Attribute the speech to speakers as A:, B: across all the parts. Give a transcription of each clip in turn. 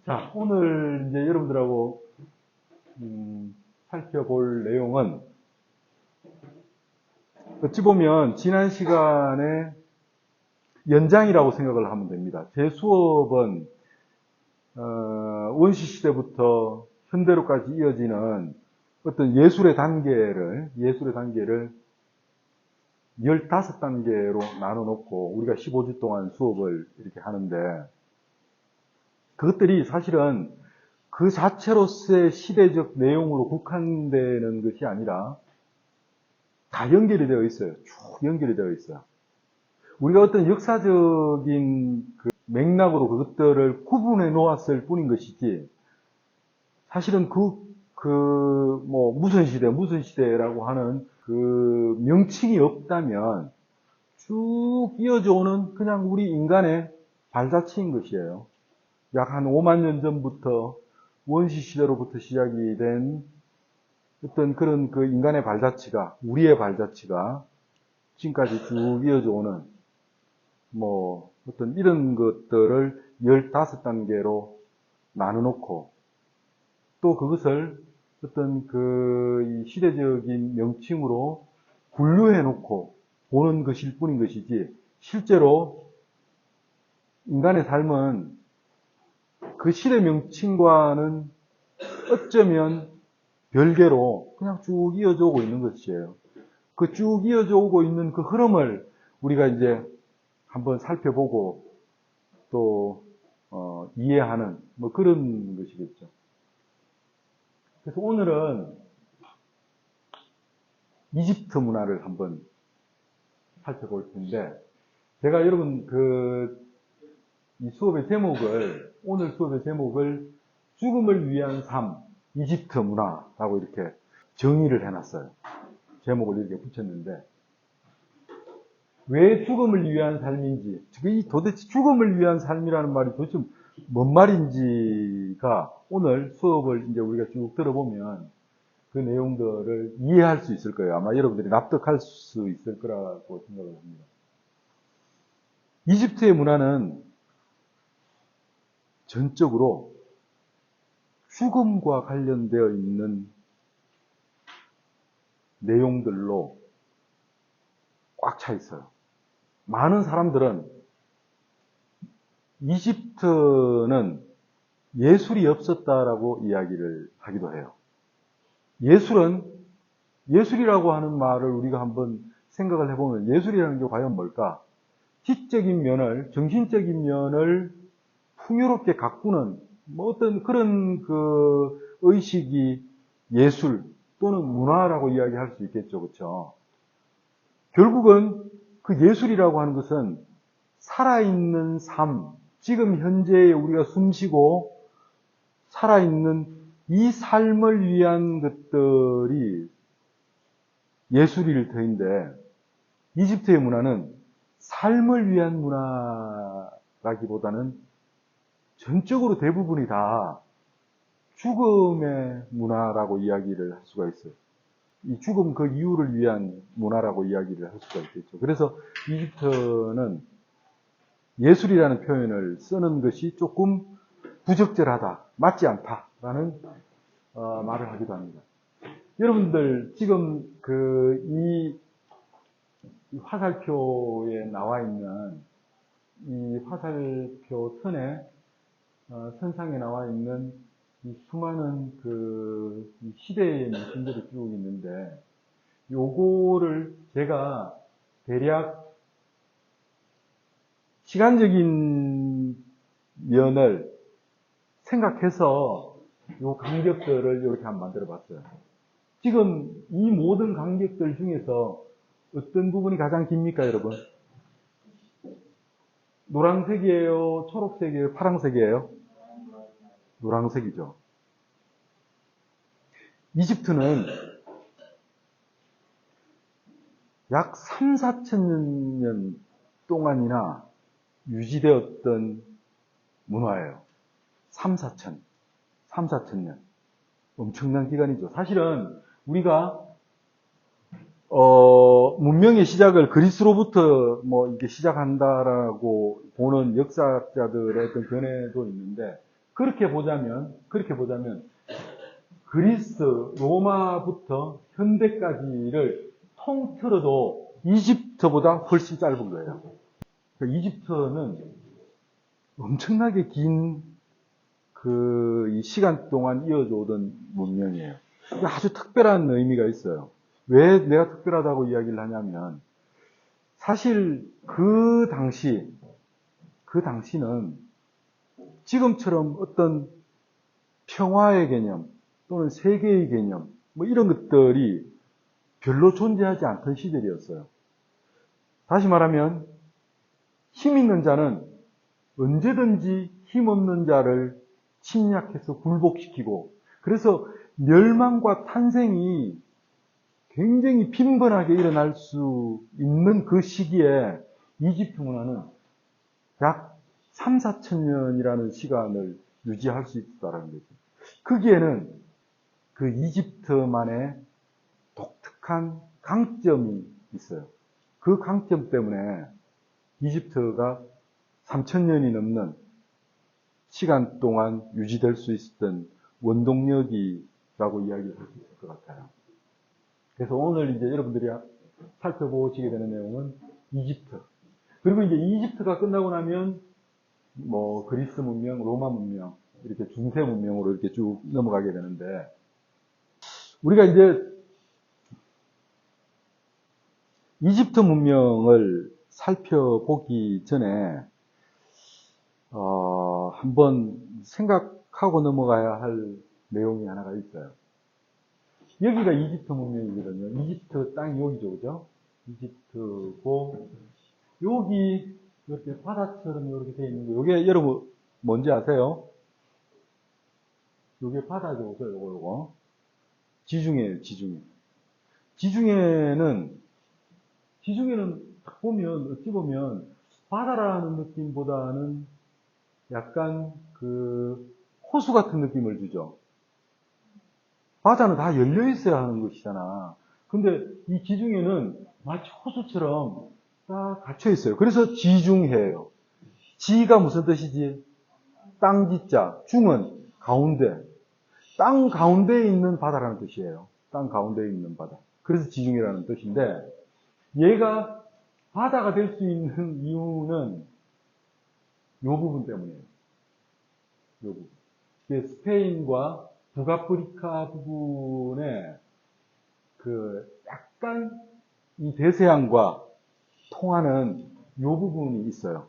A: 자, 오늘 이제 여러분들하고 살펴볼 내용은 어찌 보면 지난 시간에 연장이라고 생각을 하면 됩니다. 제 수업은 원시 시대부터 현대로까지 이어지는 어떤 예술의 단계를 15단계로 나눠놓고 우리가 15주 동안 수업을 이렇게 하는데, 그것들이 사실은 그 자체로서의 시대적 내용으로 국한되는 것이 아니라 다 연결이 되어 있어요. 쭉 연결이 되어 있어요. 우리가 어떤 역사적인 그 맥락으로 그것들을 구분해 놓았을 뿐인 것이지, 사실은 무슨 시대라고 하는 그 명칭이 없다면 쭉 이어져 오는 그냥 우리 인간의 발자취인 것이에요. 약 한 5만 년 전부터 원시 시대로부터 시작이 된 어떤 그런 그 인간의 발자취가, 우리의 발자취가 지금까지 쭉 이어져 오는 어떤 이런 것들을 15단계로 나눠놓고 또 그것을 어떤 그 시대적인 명칭으로 분류해 놓고 보는 것일 뿐인 것이지, 실제로 인간의 삶은 그 시대 명칭과는 어쩌면 별개로 그냥 쭉 이어져 오고 있는 것이에요. 그 쭉 이어져 오고 있는 그 흐름을 우리가 이제 한번 살펴보고 또 이해하는 그런 것이겠죠. 그래서 오늘은 이집트 문화를 한번 살펴볼 텐데, 제가 여러분 이 수업의 제목을, 오늘 수업의 제목을 죽음을 위한 삶, 이집트 문화라고 이렇게 정의를 해놨어요. 제목을 이렇게 붙였는데, 왜 죽음을 위한 삶인지, 도대체 죽음을 위한 삶이라는 말이 도대체 뭔 말인지가 오늘 수업을 이제 우리가 쭉 들어보면 그 내용들을 이해할 수 있을 거예요. 아마 여러분들이 납득할 수 있을 거라고 생각을 합니다. 이집트의 문화는 전적으로 죽음과 관련되어 있는 내용들로 꽉 차 있어요. 많은 사람들은 이집트는 예술이 없었다라고 이야기를 하기도 해요. 예술이라고 하는 말을 우리가 한번 생각을 해보면, 예술이라는 게 과연 뭘까? 지적인 면을, 정신적인 면을 풍요롭게 가꾸는 어떤 그런 그 의식이 예술 또는 문화라고 이야기할 수 있겠죠. 그렇죠? 결국은 그 예술이라고 하는 것은 살아있는 삶, 지금 현재에 우리가 숨쉬고 살아있는 이 삶을 위한 것들이 예술일 터인데, 이집트의 문화는 삶을 위한 문화라기보다는 전적으로 대부분이 다 죽음의 문화라고 이야기를 할 수가 있어요. 이 죽음 그 이유를 위한 문화라고 이야기를 할 수가 있겠죠. 그래서 이집트는 예술이라는 표현을 쓰는 것이 조금 부적절하다, 맞지 않다라는 말을 하기도 합니다. 여러분들 지금 이 화살표에 나와 있는 이 화살표 선상에 나와 있는 이 수많은 이 시대의 명칭들이 쭉 있는데, 요거를 제가 대략 시간적인 면을 생각해서 요 간격들을 이렇게 한번 만들어 봤어요. 지금 이 모든 간격들 중에서 어떤 부분이 가장 깁니까, 여러분? 노란색이에요? 초록색이에요? 파란색이에요? 노란색이죠. 이집트는 약 3,4천 년 동안이나 유지되었던 문화예요. 3,4천 년. 엄청난 기간이죠. 사실은 우리가 문명의 시작을 그리스로부터 이게 시작한다라고 보는 역사학자들의 어떤 견해도 있는데, 그렇게 보자면 그리스, 로마부터 현대까지를 통틀어도 이집트보다 훨씬 짧은 거예요. 그러니까 이집트는 엄청나게 긴 이 시간 동안 이어져 오던 문명이에요. 아주 특별한 의미가 있어요. 왜 내가 특별하다고 이야기를 하냐면, 사실 그 당시는 지금처럼 어떤 평화의 개념 또는 세계의 개념 뭐 이런 것들이 별로 존재하지 않던 시절이었어요. 다시 말하면 힘 있는 자는 언제든지 힘 없는 자를 침략해서 굴복시키고, 그래서 멸망과 탄생이 굉장히 빈번하게 일어날 수 있는 그 시기에 이집트 문화는 약 3, 4천 년이라는 시간을 유지할 수 있다는 거죠. 거기에는 그 이집트만의 독특한 강점이 있어요. 그 강점 때문에 이집트가 3,000년이 넘는 시간 동안 유지될 수 있었던 원동력이라고 이야기할 수 있을 것 같아요. 그래서 오늘 이제 여러분들이 살펴보시게 되는 내용은 이집트. 그리고 이제 이집트가 끝나고 나면 뭐 그리스 문명, 로마 문명, 이렇게 중세 문명으로 이렇게 쭉 넘어가게 되는데, 우리가 이제 이집트 문명을 살펴보기 전에 한번 생각하고 넘어가야 할 내용이 하나가 있어요. 여기가 이집트 문명이거든요. 이집트 땅이 여기죠, 그죠? 이집트고, 여기 이렇게 바다처럼 이렇게 되어 있는 거, 이게 여러분 뭔지 아세요? 이게 바다죠, 그죠? 요거. 지중해예요, 지중해. 지중해는 딱 보면, 어찌 보면, 바다라는 느낌보다는 약간 호수 같은 느낌을 주죠. 바다는 다 열려 있어야 하는 것이잖아. 근데 이 지중해는 마치 호수처럼 딱 갇혀 있어요. 그래서 지중해예요. 지가 무슨 뜻이지? 땅지자, 중은 가운데. 땅 가운데에 있는 바다라는 뜻이에요. 땅 가운데에 있는 바다. 그래서 지중해라는 뜻인데, 얘가 바다가 될 수 있는 이유는 요 부분 때문이에요. 요 부분. 스페인과 북아프리카 부분에 약간 이 대서양과 통하는 요 부분이 있어요.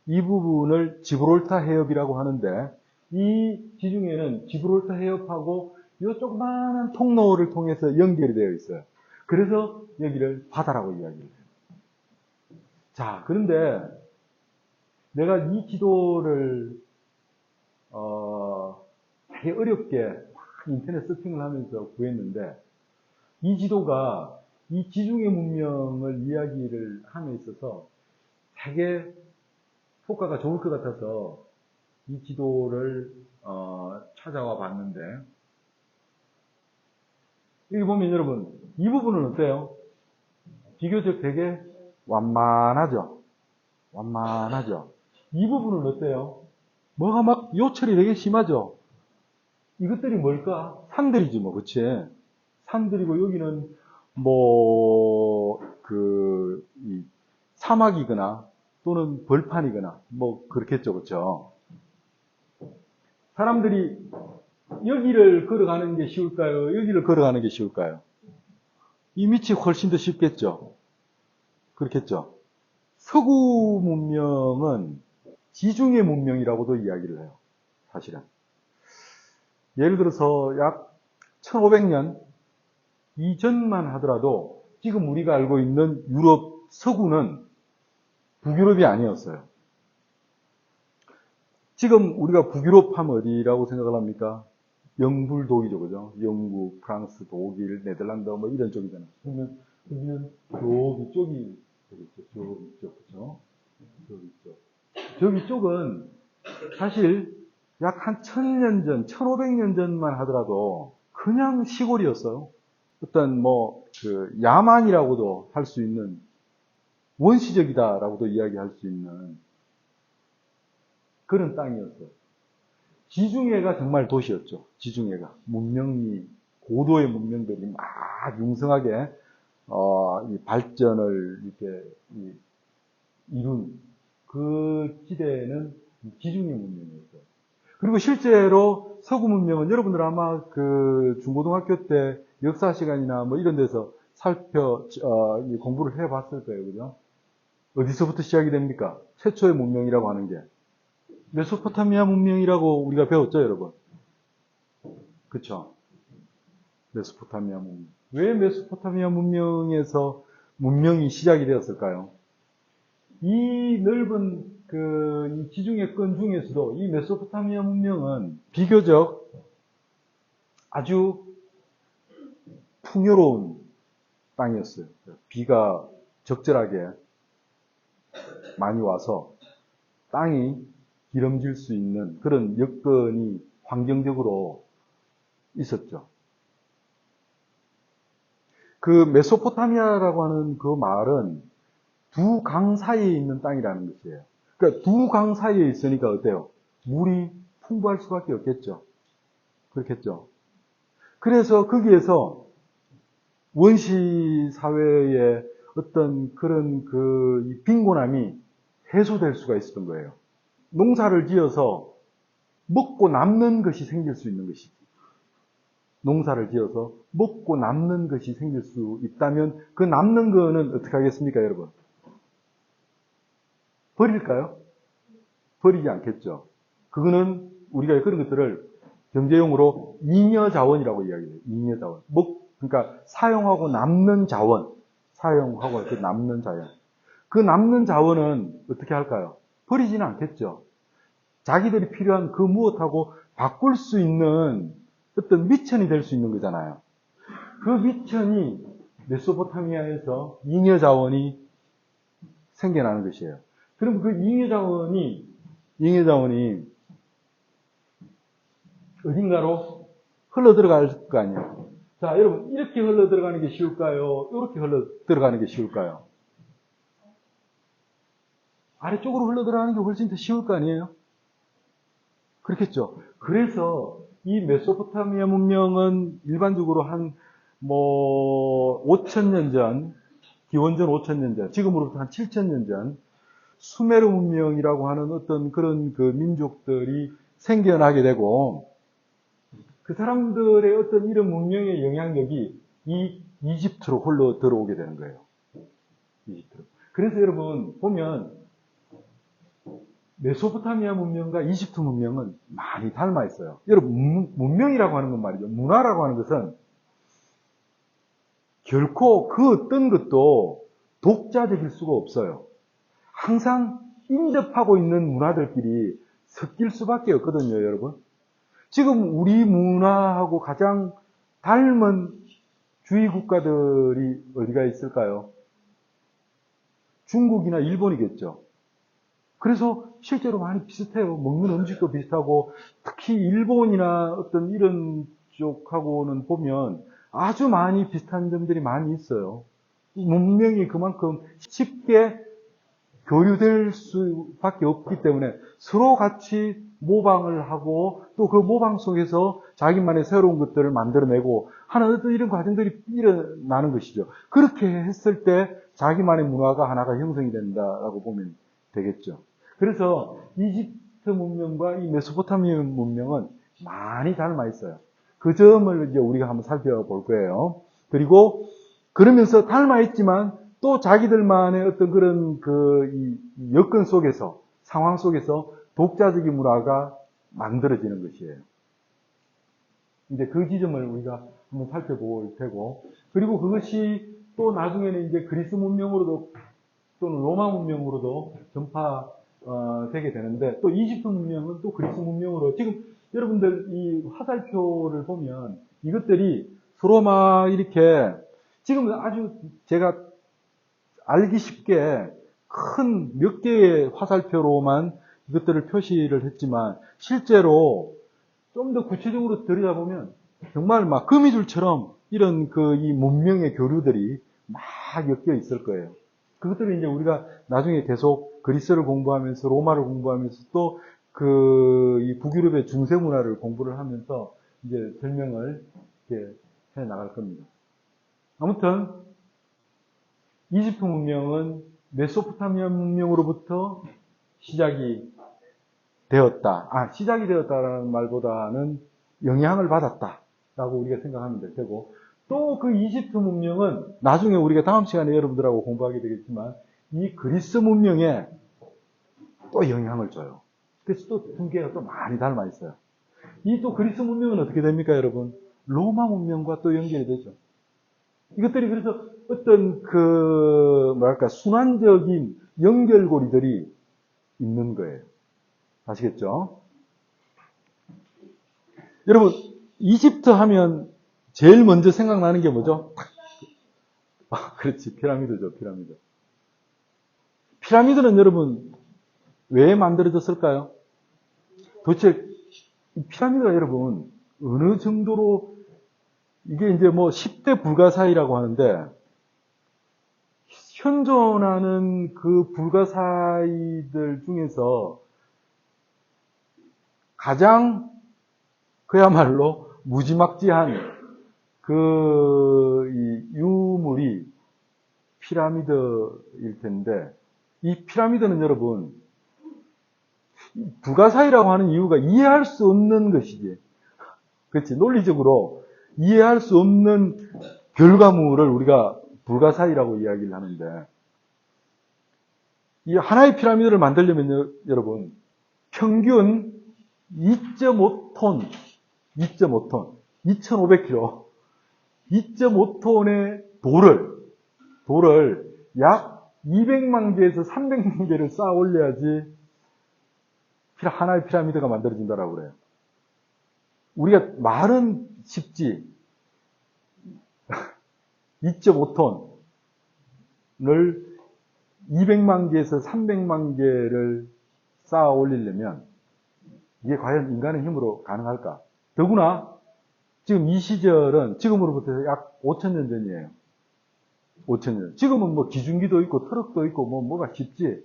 A: 이 부분을 지브롤타 해협이라고 하는데, 이 지중해는 지브롤타 해협하고 요 조그마한 통로를 통해서 연결이 되어 있어요. 그래서 여기를 바다라고 이야기해요. 자, 그런데 내가 이 지도를 되게 어렵게 인터넷 서핑을 하면서 구했는데, 이 지도가 이 지중해 문명을 이야기를 함에 있어서 되게 효과가 좋을 것 같아서 이 지도를 찾아와 봤는데, 여기 보면 여러분, 이 부분은 어때요? 비교적 되게 완만하죠? 완만하죠? 이 부분은 어때요? 뭐가 막 요철이 되게 심하죠? 이것들이 뭘까? 산들이지 뭐, 그치? 산들이고, 여기는 사막이거나 또는 벌판이거나 뭐 그렇겠죠, 그렇죠? 사람들이 여기를 걸어가는 게 쉬울까요? 여기를 걸어가는 게 쉬울까요? 이 밑이 훨씬 더 쉽겠죠. 그렇겠죠. 서구 문명은 지중해 문명이라고도 이야기를 해요. 사실은. 예를 들어서 약 1500년 이전만 하더라도 지금 우리가 알고 있는 유럽 서구는 북유럽이 아니었어요. 지금 우리가 북유럽 하면 어디라고 생각을 합니까? 영불독이죠, 그죠? 영국, 프랑스, 독일, 네덜란드 뭐 이런 쪽이잖아요. 그러면 여기는 저기 쪽이 되겠죠. 저기 쪽, 그죠? 저기 쪽. 저기 쪽은 사실 약 한 1000년 전, 1500년 전만 하더라도 그냥 시골이었어요. 어떤 야만이라고도 할 수 있는, 원시적이다라고도 이야기할 수 있는 그런 땅이었어요. 지중해가 정말 도시였죠. 지중해가. 문명이, 고도의 문명들이 막 융성하게, 이 발전을 이렇게 이룬 그 시대에는 지중해 문명이었어요. 그리고 실제로 서구 문명은 여러분들 아마 그 중고등학교 때 역사 시간이나 뭐 이런 데서 공부를 해봤을 거예요. 그죠? 어디서부터 시작이 됩니까? 최초의 문명이라고 하는 게. 메소포타미아 문명이라고 우리가 배웠죠, 여러분? 그쵸? 메소포타미아 문명. 왜 메소포타미아 문명에서 문명이 시작이 되었을까요? 이 넓은 이 지중해권 중에서도 이 메소포타미아 문명은 비교적 아주 풍요로운 땅이었어요. 비가 적절하게 많이 와서 땅이 기름질 수 있는 그런 여건이 환경적으로 있었죠. 그 메소포타미아라고 하는 그 말은 두 강 사이에 있는 땅이라는 것이에요. 그러니까 두 강 사이에 있으니까 어때요? 물이 풍부할 수밖에 없겠죠. 그렇겠죠. 그래서 거기에서 원시 사회의 어떤 그런 이 빈곤함이 해소될 수가 있었던 거예요. 농사를 지어서 먹고 남는 것이 생길 수 있는 것이지. 농사를 지어서 먹고 남는 것이 생길 수 있다면 그 남는 거는 어떻게 하겠습니까, 여러분? 버릴까요? 버리지 않겠죠. 그거는 우리가 그런 것들을 경제용어로 잉여자원이라고 이야기해요. 잉여자원. 그러니까 사용하고 남는 자원. 사용하고 그 남는 자원. 그 남는 자원은 어떻게 할까요? 버리지는 않겠죠. 자기들이 필요한 그 무엇하고 바꿀 수 있는 어떤 미천이 될 수 있는 거잖아요. 그 미천이 메소포타미아에서 잉여자원이 생겨나는 것이에요. 그럼 그 잉여자원이 어딘가로 흘러 들어갈 거 아니에요. 자, 여러분, 이렇게 흘러 들어가는 게 쉬울까요? 이렇게 흘러 들어가는 게 쉬울까요? 아래쪽으로 흘러 들어가는 게 훨씬 더 쉬울 거 아니에요? 그렇겠죠. 그래서 이 메소포타미아 문명은 일반적으로 한 5,000년 전, 기원전 5,000년 전, 지금으로부터 한 7,000년 전 수메르 문명이라고 하는 어떤 그런 그 민족들이 생겨나게 되고 그 사람들의 어떤 이런 문명의 영향력이 이 이집트로 흘러 들어오게 되는 거예요. 이집트로. 그래서 여러분 보면 메소포타미아 문명과 이집트 문명은 많이 닮아 있어요. 여러분 문명이라고 하는 건 말이죠. 문화라고 하는 것은 결코 그 어떤 것도 독자적일 수가 없어요. 항상 인접하고 있는 문화들끼리 섞일 수밖에 없거든요, 여러분. 지금 우리 문화하고 가장 닮은 주위 국가들이 어디가 있을까요? 중국이나 일본이겠죠. 그래서 실제로 많이 비슷해요. 먹는 음식도 비슷하고, 특히 일본이나 어떤 이런 쪽하고는 보면 아주 많이 비슷한 점들이 많이 있어요. 문명이 그만큼 쉽게 교류될 수밖에 없기 때문에 서로 같이 모방을 하고 또 그 모방 속에서 자기만의 새로운 것들을 만들어내고 하는 어떤 이런 과정들이 일어나는 것이죠. 그렇게 했을 때 자기만의 문화가 하나가 형성이 된다라고 보면 되겠죠. 그래서 이집트 문명과 이 메소포타미아 문명은 많이 닮아 있어요. 그 점을 이제 우리가 한번 살펴볼 거예요. 그리고 그러면서 닮아 있지만 또 자기들만의 어떤 그런 이 여건 속에서, 상황 속에서 독자적인 문화가 만들어지는 것이에요. 이제 그 지점을 우리가 한번 살펴볼 테고, 그리고 그것이 또 나중에는 이제 그리스 문명으로도 또는 로마 문명으로도 전파되게 되는데, 또 이집트 문명은 또 그리스 문명으로, 지금 여러분들 이 화살표를 보면 이것들이 서로 막 이렇게, 지금 아주 제가 알기 쉽게 큰 몇 개의 화살표로만 이것들을 표시를 했지만 실제로 좀 더 구체적으로 들여다보면 정말 막 거미줄처럼 이런 이 문명의 교류들이 막 엮여 있을 거예요. 그것들을 이제 우리가 나중에 계속 그리스를 공부하면서 로마를 공부하면서 또 이 북유럽의 중세 문화를 공부를 하면서 이제 설명을 이렇게 해 나갈 겁니다. 아무튼 이집트 문명은 메소포타미아 문명으로부터 시작이 되었다. 시작이 되었다라는 말보다는 영향을 받았다라고 우리가 생각하면 될 테고, 또 그 이집트 문명은 나중에 우리가 다음 시간에 여러분들하고 공부하게 되겠지만 이 그리스 문명에 또 영향을 줘요. 그래서 또 두 개가 또 많이 닮아 있어요. 이 또 그리스 문명은 어떻게 됩니까, 여러분? 로마 문명과 또 연결이 되죠. 이것들이 그래서 어떤 순환적인 연결고리들이 있는 거예요. 아시겠죠? 여러분, 이집트 하면 제일 먼저 생각나는 게 뭐죠? 그렇지. 피라미드죠, 피라미드. 피라미드는 여러분, 왜 만들어졌을까요? 도대체, 이 피라미드가 여러분, 어느 정도로, 이게 이제 10대 불가사의라고 하는데, 현존하는 그 불가사의들 중에서 가장 그야말로 무지막지한 이 유물이 피라미드일 텐데, 이 피라미드는 여러분, 불가사의라고 하는 이유가 이해할 수 없는 것이지. 그렇지. 논리적으로 이해할 수 없는 결과물을 우리가 불가사의라고 이야기를 하는데, 이 하나의 피라미드를 만들려면 여러분, 평균 2.5톤, 2,500kg, 2.5톤의 돌을 약 200만 개에서 300만 개를 쌓아 올려야지 하나의 피라미드가 만들어진다라고 그래요. 우리가 말은 쉽지, 2.5톤을 200만 개에서 300만 개를 쌓아 올리려면 이게 과연 인간의 힘으로 가능할까? 더구나 지금 이 시절은 지금으로부터 약 5,000년 전이에요. 5,000년. 지금은 기중기도 있고 트럭도 있고 뭐가 쉽지.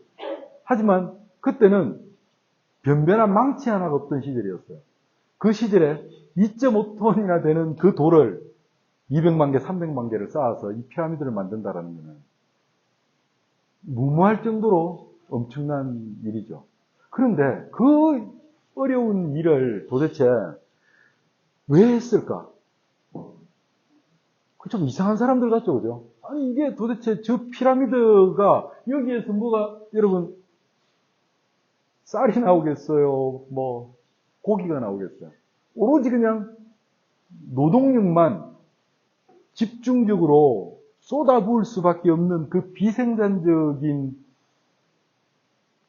A: 하지만 그때는 변변한 망치 하나가 없던 시절이었어요. 그 시절에 2.5톤이나 되는 그 돌을 200만 개, 300만 개를 쌓아서 이 피라미드를 만든다라는 것은 무모할 정도로 엄청난 일이죠. 그런데 그 어려운 일을 도대체 왜 했을까? 좀 이상한 사람들 같죠, 그죠? 아니, 이게 도대체 저 피라미드가 여기에서 뭐가, 여러분, 쌀이 나오겠어요? 고기가 나오겠어요? 오로지 그냥 노동력만 집중적으로 쏟아부을 수밖에 없는 그 비생산적인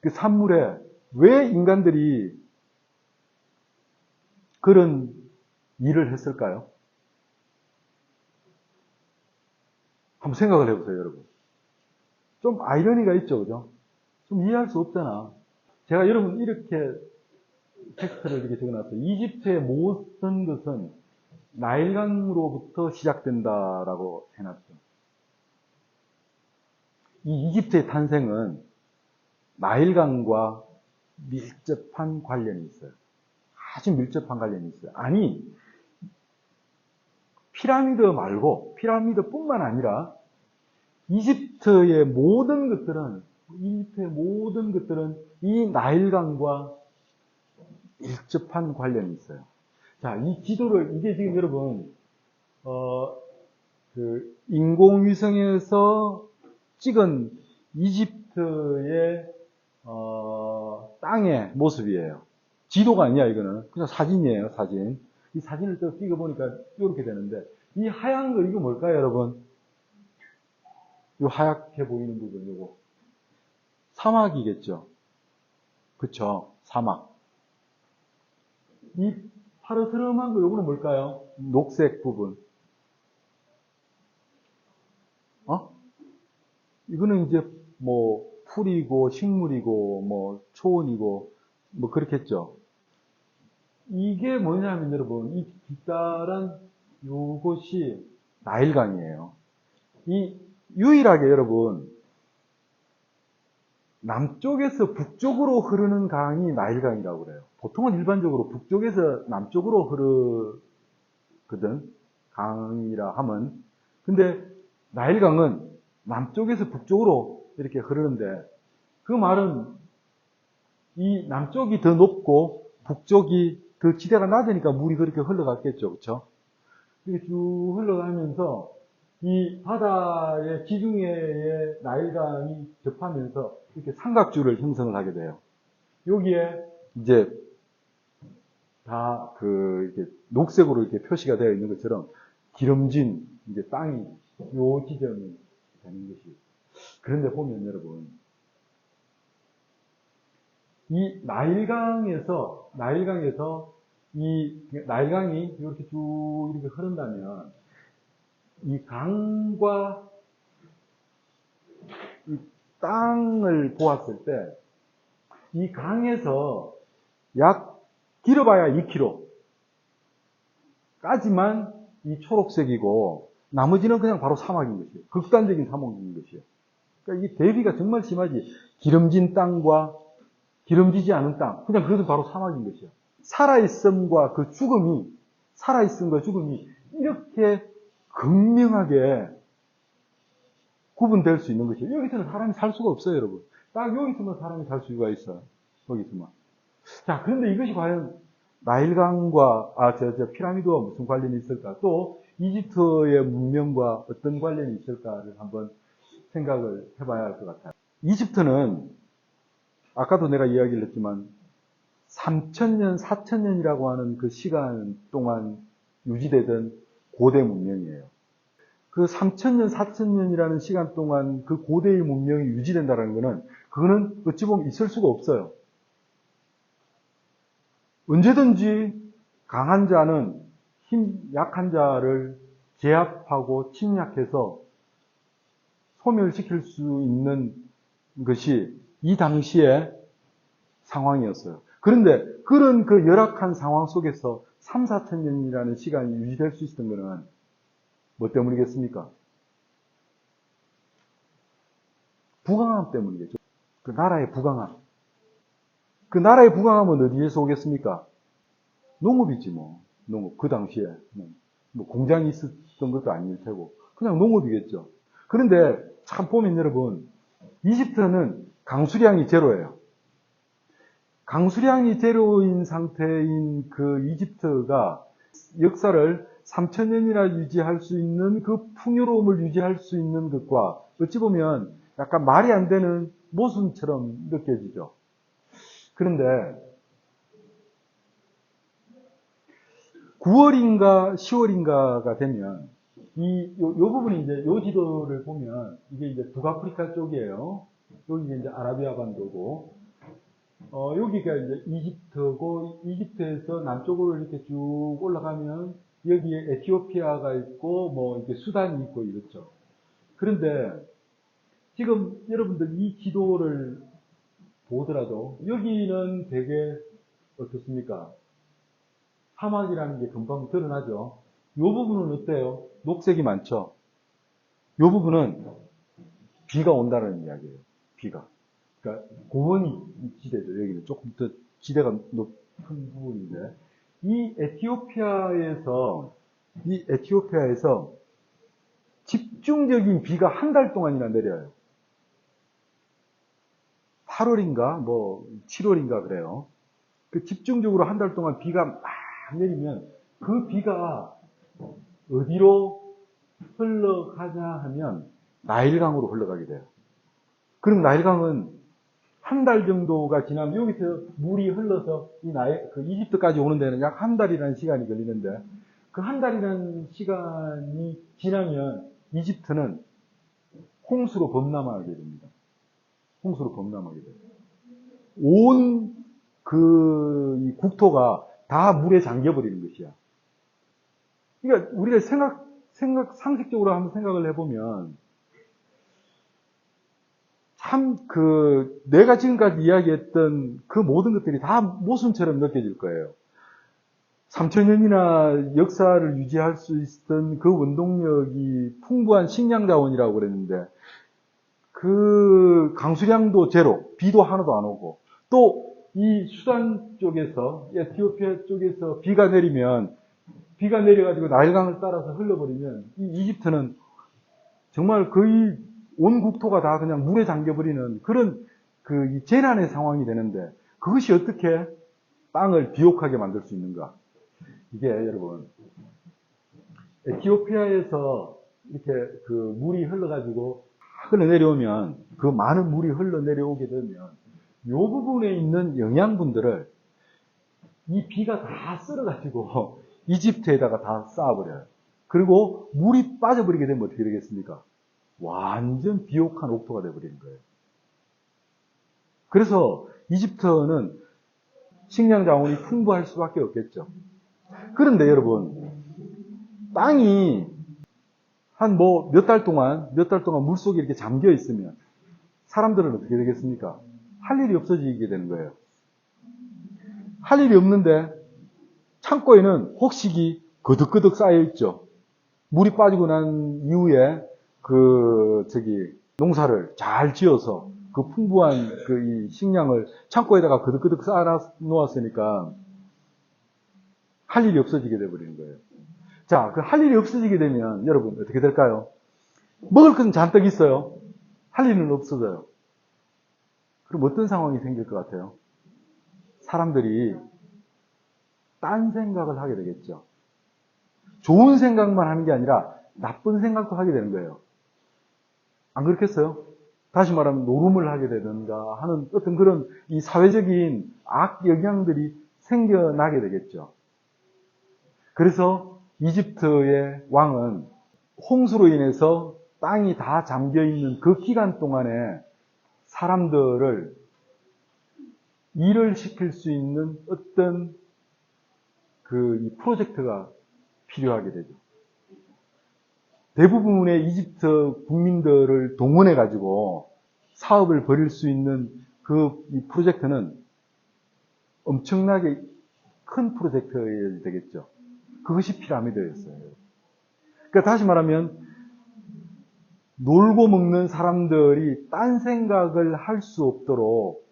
A: 그 산물에 왜 인간들이 그런 일을 했을까요? 한번 생각을 해보세요, 여러분. 좀 아이러니가 있죠, 그죠? 좀 이해할 수 없잖아. 제가 여러분 이렇게 텍스트를 이렇게 적어놨어요. 이집트의 모든 것은 나일강으로부터 시작된다라고 해놨죠. 이 이집트의 탄생은 나일강과 밀접한 관련이 있어요. 아주 밀접한 관련이 있어요. 아니, 피라미드뿐만 아니라 이집트의 모든 것들은 이 나일강과 밀접한 관련이 있어요. 자, 이 지도를, 이게 지금 여러분, 인공위성에서 찍은 이집트의, 땅의 모습이에요. 지도가 아니야, 이거는. 그냥 사진이에요, 사진. 이 사진을 또 찍어보니까 이렇게 되는데, 이 하얀 거, 이거 뭘까요, 여러분? 요 하얗게 보이는 부분, 요거. 사막이겠죠? 그쵸? 사막. 이 파르스름한 거, 요거는 뭘까요? 녹색 부분. 이거는 이제 풀이고, 식물이고, 초원이고, 그렇겠죠? 이게 뭐냐면 여러분, 이 깃다란 요것이 나일강이에요. 이 유일하게 여러분, 남쪽에서 북쪽으로 흐르는 강이 나일강이라고 그래요. 보통은 일반적으로 북쪽에서 남쪽으로 흐르거든, 강이라 하면. 근데 나일강은 남쪽에서 북쪽으로 이렇게 흐르는데, 그 말은 이 남쪽이 더 높고 북쪽이 더 지대가 낮으니까 물이 그렇게 흘러갔겠죠. 그렇죠? 이렇게 쭉 흘러가면서 이 바다의 지중해의 나일강이 접하면서 이렇게 삼각주를 형성을 하게 돼요. 여기에 이제 다 이렇게 녹색으로 이렇게 표시가 되어 있는 것처럼 기름진 이제 땅이 요 지점이 되는 것이. 그런데 보면 여러분, 이 나일강에서 이 나일강이 이렇게 쭉 이렇게 흐른다면, 이 강과 이 땅을 보았을 때, 이 강에서 약 길어봐야 2km까지만 이 초록색이고, 나머지는 그냥 바로 사막인 것이에요. 극단적인 사막인 것이에요. 그러니까 이 대비가 정말 심하지. 기름진 땅과 기름지지 않은 땅, 그냥 그것은 바로 사막인 것이에요. 살아있음과 죽음이 이렇게 극명하게 구분될 수 있는 것이에요. 여기서는 사람이 살 수가 없어요, 여러분. 딱 여기서만 사람이 살 수가 있어요. 여기서만. 자, 그런데 이것이 과연 나일강과, 피라미드와 무슨 관련이 있을까? 또, 이집트의 문명과 어떤 관련이 있을까를 한번 생각을 해봐야 할 것 같아요. 이집트는, 아까도 내가 이야기를 했지만, 3,000년, 4,000년이라고 하는 그 시간 동안 유지되던 고대 문명이에요. 그 3,000년, 4,000년이라는 시간 동안 그 고대의 문명이 유지된다는 것은, 그거는 어찌 보면 있을 수가 없어요. 언제든지 강한 자는 약한 자를 제압하고 침략해서 소멸시킬 수 있는 것이 이 당시의 상황이었어요. 그런데 그런 그 열악한 상황 속에서 3, 4천 년이라는 시간이 유지될 수 있었던 것은 뭐 때문이겠습니까? 부강함 때문이겠죠. 그 나라의 부강함. 그 나라의 부강함은 어디에서 오겠습니까? 농업이지 뭐. 농업. 그 당시에. 뭐 공장이 있었던 것도 아닐 테고. 그냥 농업이겠죠. 그런데 참 보면 여러분, 이집트는 강수량이 제로예요. 강수량이 제로인 상태인 그 이집트가 역사를 3,000년이나 유지할 수 있는 그 풍요로움을 유지할 수 있는 것과 어찌 보면 약간 말이 안 되는 모순처럼 느껴지죠. 그런데 9월인가 10월인가가 되면 요 부분이 이제 요 지도를 보면 이게 이제 북아프리카 쪽이에요. 여기 이제 아라비아 반도고, 여기가 이제 이집트고, 이집트에서 남쪽으로 이렇게 쭉 올라가면 여기에 에티오피아가 있고, 뭐 이렇게 수단이 있고 이렇죠. 그런데 지금 여러분들 이 지도를 보더라도 여기는 되게 어떻습니까? 사막이라는 게 금방 드러나죠. 이 부분은 어때요? 녹색이 많죠? 이 부분은 비가 온다는 이야기예요. 비가. 그러니까 고원이 지대죠. 여기는 조금 더 지대가 높은 부분인데, 이 에티오피아에서 집중적인 비가 한 달 동안이나 내려요. 8월인가 뭐 7월인가 그래요. 그 집중적으로 한 달 동안 비가 막 내리면 그 비가 어디로 흘러가냐 하면 나일강으로 흘러가게 돼요. 그럼 나일강은 한 달 정도가 지나면 여기서 물이 흘러서 그 이집트까지 오는 데는 약 한 달이라는 시간이 걸리는데, 그 한 달이라는 시간이 지나면 이집트는 홍수로 범람하게 됩니다. 홍수로 범람하게 돼요. 온 이 국토가 다 물에 잠겨버리는 것이야. 그러니까 우리가 상식적으로 한번 생각을 해보면, 참 내가 지금까지 이야기했던 그 모든 것들이 다 모순처럼 느껴질 거예요. 3,000년이나 역사를 유지할 수 있었던 그 원동력이 풍부한 식량 자원이라고 그랬는데, 그 강수량도 제로, 비도 하나도 안 오고, 또 이 수단 쪽에서, 에티오피아 쪽에서 비가 내려가지고 나일강을 따라서 흘러버리면, 이 이집트는 정말 거의 온 국토가 다 그냥 물에 잠겨버리는 그런 이 재난의 상황이 되는데, 그것이 어떻게 땅을 비옥하게 만들 수 있는가? 이게 여러분, 에티오피아에서 이렇게 그 물이 흘러가지고 흘러내려오면, 그 많은 물이 흘러내려오게 되면, 요 부분에 있는 영양분들을 이 비가 다 쓸어가지고 이집트에다가 다 쌓아버려요. 그리고 물이 빠져버리게 되면 어떻게 되겠습니까? 완전 비옥한 옥토가 되어버리는 거예요. 그래서 이집트는 식량 자원이 풍부할 수밖에 없겠죠. 그런데 여러분, 땅이 한 몇 달 동안 물속에 이렇게 잠겨 있으면 사람들은 어떻게 되겠습니까? 할 일이 없어지게 되는 거예요. 할 일이 없는데 창고에는 혹식이 거득거득 쌓여 있죠. 물이 빠지고 난 이후에 농사를 잘 지어서 그 풍부한 이 식량을 창고에다가 거득거득 쌓아 놓았으니까 할 일이 없어지게 돼버리는 거예요. 자, 그 할 일이 없어지게 되면 여러분 어떻게 될까요? 먹을 것은 잔뜩 있어요. 할 일은 없어져요. 그럼 어떤 상황이 생길 것 같아요? 사람들이 딴 생각을 하게 되겠죠. 좋은 생각만 하는 게 아니라 나쁜 생각도 하게 되는 거예요. 안 그렇겠어요? 다시 말하면 노름을 하게 되든가 하는 어떤 그런 이 사회적인 악 영향들이 생겨나게 되겠죠. 그래서 이집트의 왕은 홍수로 인해서 땅이 다 잠겨있는 그 기간 동안에 사람들을 일을 시킬 수 있는 어떤 이 프로젝트가 필요하게 되죠. 대부분의 이집트 국민들을 동원해가지고 사업을 벌일 수 있는 이 프로젝트는 엄청나게 큰 프로젝트여야 되겠죠. 그것이 피라미드였어요. 그러니까 다시 말하면 놀고 먹는 사람들이 딴 생각을 할 수 없도록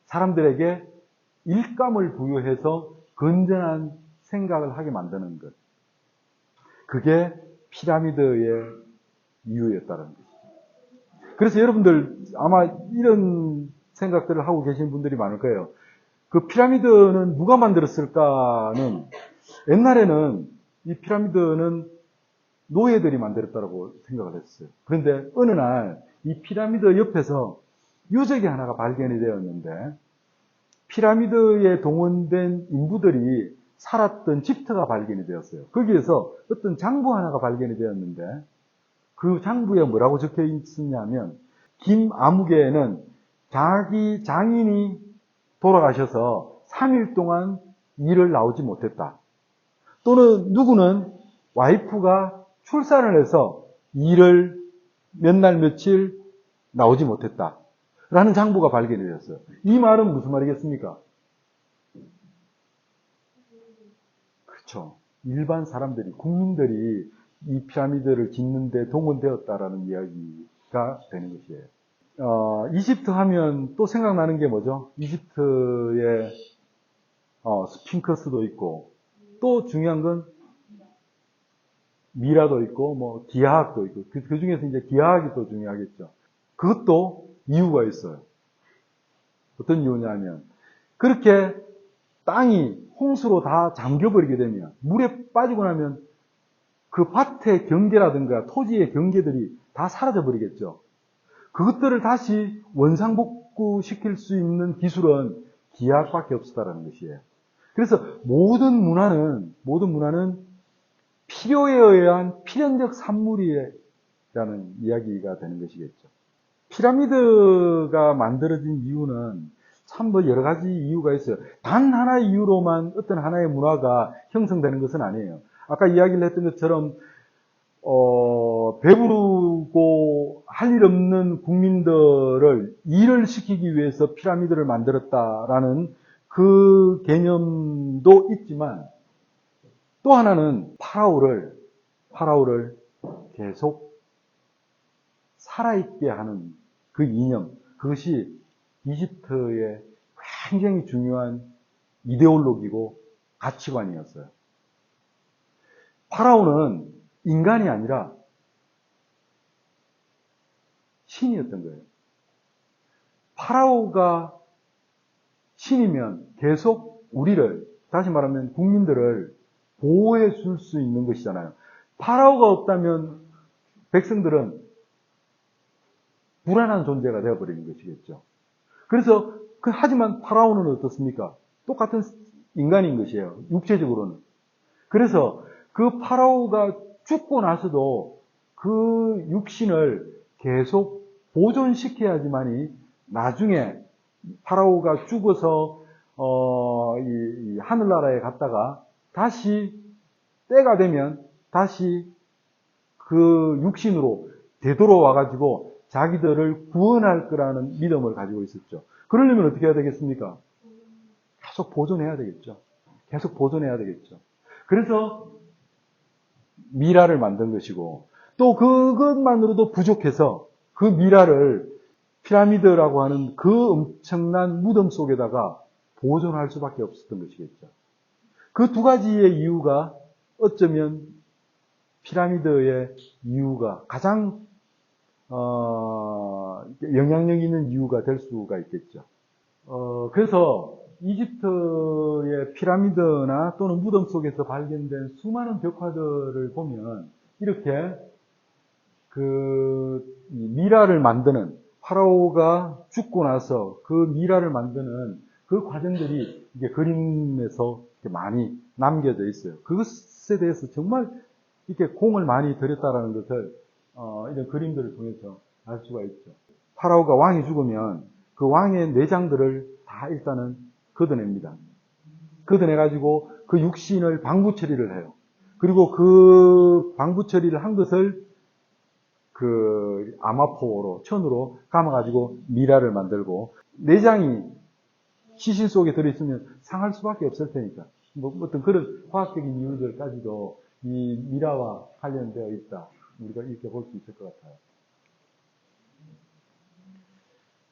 A: 사람들에게 일감을 부여해서 건전한 생각을 하게 만드는 것. 그게 피라미드의 이유였다는 것이죠. 그래서 여러분들 아마 이런 생각들을 하고 계신 분들이 많을 거예요. 그 피라미드는 누가 만들었을까는, 옛날에는 이 피라미드는 노예들이 만들었다고 생각을 했어요. 그런데 어느 날 이 피라미드 옆에서 유적이 하나가 발견이 되었는데, 피라미드에 동원된 인부들이 살았던 집터가 발견이 되었어요. 거기에서 어떤 장부 하나가 발견이 되었는데, 그 장부에 뭐라고 적혀 있었냐면, 김아무개는 자기 장인이 돌아가셔서 3일 동안 일을 나오지 못했다. 또는 누구는 와이프가 출산을 해서 일을 몇 날 며칠 나오지 못했다. 라는 장부가 발견이 되었어요. 이 말은 무슨 말이겠습니까? 그렇죠. 일반 사람들이, 국민들이 이 피라미드를 짓는 데 동원되었다라는 이야기가 되는 것이에요. 이집트 하면 또 생각나는 게 뭐죠? 이집트에 스핑크스도 있고, 또 중요한 건 미라도 있고, 기하학도 있고, 그 중에서 이제 기하학이 또 중요하겠죠. 그것도 이유가 있어요. 어떤 이유냐면, 그렇게 땅이 홍수로 다 잠겨버리게 되면, 물에 빠지고 나면 그 밭의 경계라든가 토지의 경계들이 다 사라져버리겠죠. 그것들을 다시 원상복구시킬 수 있는 기술은 기하학밖에 없었다는 것이에요. 그래서 모든 문화는 필요에 의한 필연적 산물이라는 이야기가 되는 것이겠죠. 피라미드가 만들어진 이유는 참 여러 가지 이유가 있어요. 단 하나의 이유로만 어떤 하나의 문화가 형성되는 것은 아니에요. 아까 이야기를 했던 것처럼 배부르고 할 일 없는 국민들을 일을 시키기 위해서 피라미드를 만들었다라는 그 개념도 있지만, 또 하나는 파라오를 계속 살아있게 하는 그 이념, 그것이 이집트의 굉장히 중요한 이데올로기고 가치관이었어요. 파라오는 인간이 아니라 신이었던 거예요. 파라오가 신이면 계속 우리를, 다시 말하면 국민들을 보호해 줄 수 있는 것이잖아요. 파라오가 없다면 백성들은 불안한 존재가 되어버리는 것이겠죠. 그래서, 하지만 파라오는 어떻습니까? 똑같은 인간인 것이에요. 육체적으로는. 그래서 그 파라오가 죽고 나서도 그 육신을 계속 보존시켜야지만이 나중에 파라오가 죽어서 이 하늘나라에 갔다가 다시 때가 되면 다시 그 육신으로 되돌아와가지고 자기들을 구원할 거라는 믿음을 가지고 있었죠. 그러려면 어떻게 해야 되겠습니까? 계속 보존해야 되겠죠. 계속 보존해야 되겠죠. 그래서 미라를 만든 것이고, 또 그것만으로도 부족해서 그 미라를 피라미드라고 하는 그 엄청난 무덤 속에다가 보존할 수밖에 없었던 것이겠죠. 그 두 가지의 이유가 어쩌면 피라미드의 이유가 가장 영향력 있는 이유가 될 수가 있겠죠. 그래서 이집트의 피라미드나 또는 무덤 속에서 발견된 수많은 벽화들을 보면 이렇게 그 미라를 만드는, 파라오가 죽고 나서 그 미라를 만드는 그 과정들이 이게 그림에서 이렇게 많이 남겨져 있어요. 그것에 대해서 정말 이렇게 공을 많이 들였다라는 것을 이런 그림들을 통해서 알 수가 있죠. 파라오가 왕이 죽으면 그 왕의 내장들을 다 일단은 걷어냅니다. 걷어내가지고 그 육신을 방부 처리를 해요. 그리고 그 방부 처리를 한 것을 그 아마포로, 천으로 감아가지고 미라를 만들고, 내장이 시신 속에 들어있으면 상할 수밖에 없을 테니까, 뭐 어떤 그런 과학적인 이유들까지도 이 미라와 관련되어 있다. 우리가 이렇게 볼 수 있을 것 같아요.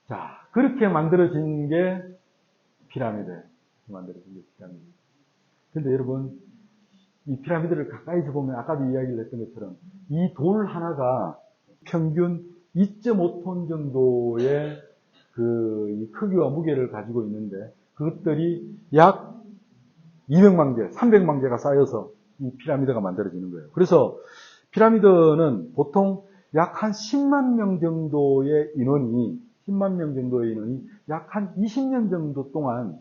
A: 자, 그렇게 만들어진 게 피라미드. 만들어진 게 피라미드. 근데 여러분, 이 피라미드를 가까이서 보면 아까도 이야기를 했던 것처럼 이 돌 하나가 평균 2.5톤 정도의 이 크기와 무게를 가지고 있는데 그것들이 약 200만 개, 300만 개가 쌓여서 이 피라미드가 만들어지는 거예요. 그래서 피라미드는 보통 약 한 10만 명 정도의 인원이 약 한 20년 정도 동안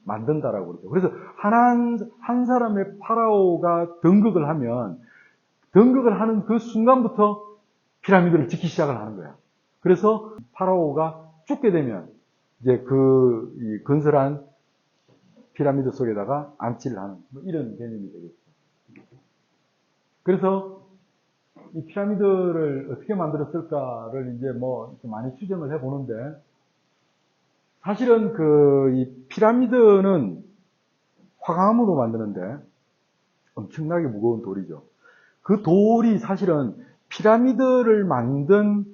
A: 만든다라고 그러죠. 그래서 한 사람의 파라오가 등극을 하면 등극을 하는 그 순간부터 피라미드를 짓기 시작을 하는 거야. 그래서 파라오가 죽게 되면 이제 이 건설한 피라미드 속에다가 안치를 하는 뭐 이런 개념이 되겠죠. 그래서 이 피라미드를 어떻게 만들었을까를 이제 뭐 많이 추정을 해보는데, 사실은 이 피라미드는 화강암으로 만드는데 엄청나게 무거운 돌이죠. 그 돌이 사실은 피라미드를 만든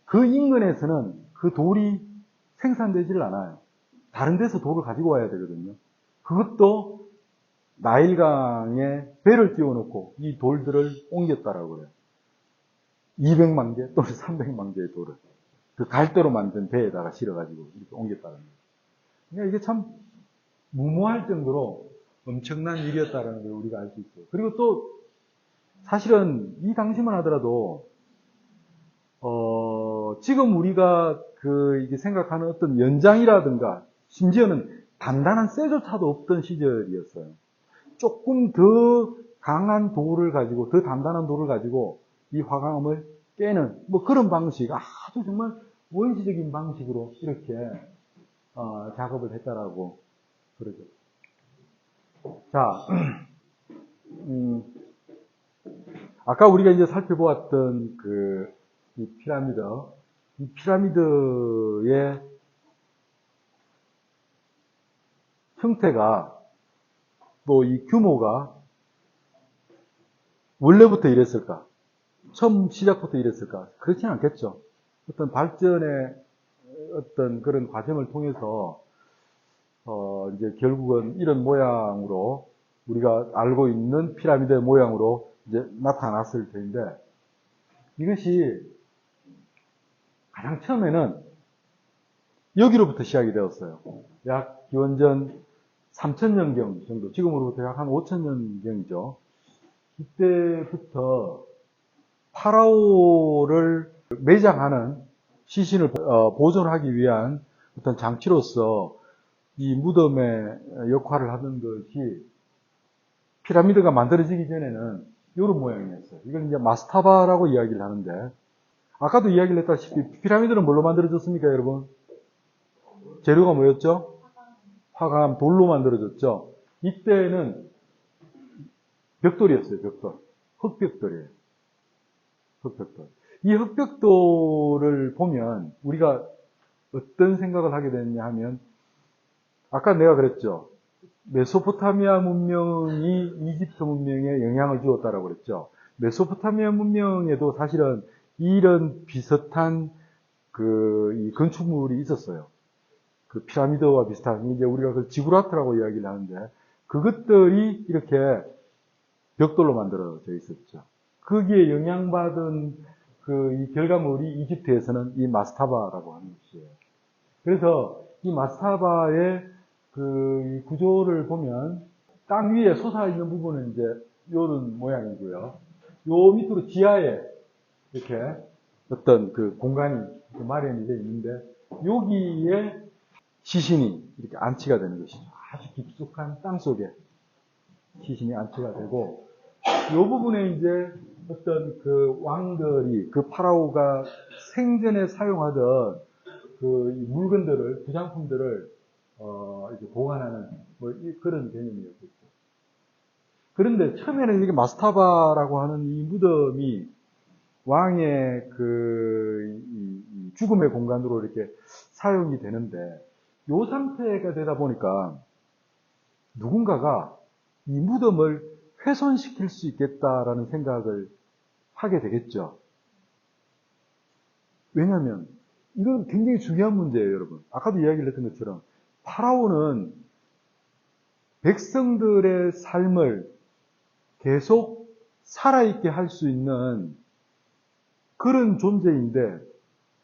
A: 그 인근에서는 그 돌이 생산되지를 않아요. 다른 데서 돌을 가지고 와야 되거든요. 그것도 나일강에 배를 띄워놓고 이 돌들을 옮겼다라고 그래요. 200만 개 또는 300만 개의 돌을 그 갈대로 만든 배에다가 실어가지고 이렇게 옮겼다는 거예요. 그러니까 이게 참 무모할 정도로 엄청난 일이었다는 걸 우리가 알 수 있어요. 그리고 또 사실은 이 당시만 하더라도 지금 우리가 이게 생각하는 어떤 연장이라든가 심지어는 단단한 쇠조차도 없던 시절이었어요. 조금 더 강한 돌을 가지고, 더 단단한 돌을 가지고 이 화강암을 깨는 뭐 그런 방식, 아주 정말 원시적인 방식으로 이렇게 작업을 했다라고 그러죠. 자, 아까 우리가 이제 살펴보았던 이 피라미드의 형태가 또 이 규모가 원래부터 이랬을까? 처음 시작부터 이랬을까? 그렇지는 않겠죠. 어떤 발전의 어떤 그런 과정을 통해서 이제 결국은 이런 모양으로 우리가 알고 있는 피라미드의 모양으로 이제 나타났을 텐데, 이것이 가장 처음에는 여기로부터 시작이 되었어요. 약 기원전 3000년경 정도, 지금으로부터 약 한 5000년경이죠. 이때부터 파라오를 매장하는 시신을 보존하기 위한 어떤 장치로서 이 무덤의 역할을 하던 것이 피라미드가 만들어지기 전에는 이런 모양이었어요. 이걸 이제 마스타바라고 이야기를 하는데, 아까도 이야기를 했다시피 피라미드는 뭘로 만들어졌습니까, 여러분? 재료가 뭐였죠? 화감, 돌로 만들어졌죠. 이때는 벽돌이었어요, 벽돌. 흑벽돌이에요. 흑벽돌. 이 흑벽돌을 보면 우리가 어떤 생각을 하게 되느냐 하면, 아까 내가 그랬죠. 메소포타미아 문명이 이집트 문명에 영향을 주었다라고 그랬죠. 메소포타미아 문명에도 사실은 이런 비슷한 이 건축물이 있었어요. 그 피라미드와 비슷한, 이제 우리가 그 지구라트라고 이야기를 하는데, 그것들이 이렇게 벽돌로 만들어져 있었죠. 거기에 영향받은 이 결과물이 이집트에서는 이 마스타바라고 하는 것이에요. 그래서 이 마스타바의 이 구조를 보면 땅 위에 솟아있는 부분은 이제 이런 모양이고요. 요 밑으로 지하에 이렇게 어떤 그 공간이 마련이 되어 있는데, 여기에 시신이 이렇게 안치가 되는 것이죠. 아주 깊숙한 땅 속에 시신이 안치가 되고, 이 부분에 이제 어떤 그 왕들이, 그 파라오가 생전에 사용하던 그 물건들을, 부장품들을 이제 보관하는 그런 개념이었겠죠. 그런데 처음에는 이게 마스타바라고 하는 이 무덤이 왕의 이 죽음의 공간으로 이렇게 사용이 되는데, 이 상태가 되다 보니까 누군가가 이 무덤을 훼손시킬 수 있겠다라는 생각을 하게 되겠죠. 왜냐하면 이건 굉장히 중요한 문제예요, 여러분. 아까도 이야기를 했던 것처럼 파라오는 백성들의 삶을 계속 살아있게 할 수 있는 그런 존재인데,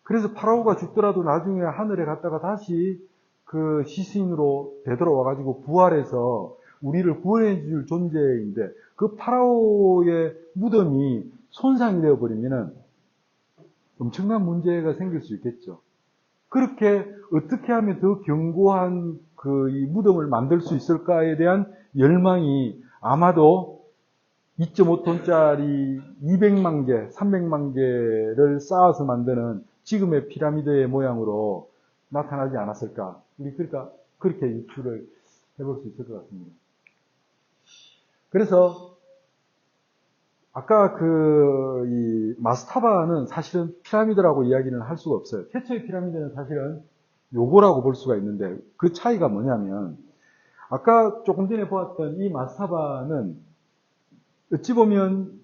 A: 그래서 파라오가 죽더라도 나중에 하늘에 갔다가 다시 그 시신으로 되돌아와가지고 부활해서 우리를 구원해 줄 존재인데, 그 파라오의 무덤이 손상이 되어버리면 엄청난 문제가 생길 수 있겠죠. 그렇게 어떻게 하면 더 견고한 이 무덤을 만들 수 있을까에 대한 열망이 아마도 2.5톤짜리 200만 개, 300만 개를 쌓아서 만드는 지금의 피라미드의 모양으로 나타나지 않았을까. 우리 그러니까 그렇게 유추를 해볼 수 있을 것 같습니다. 그래서 아까 이 마스타바는 사실은 피라미드라고 이야기는 할 수가 없어요. 최초의 피라미드는 사실은 요거라고 볼 수가 있는데, 그 차이가 뭐냐면, 아까 조금 전에 보았던 이 마스타바는 어찌 보면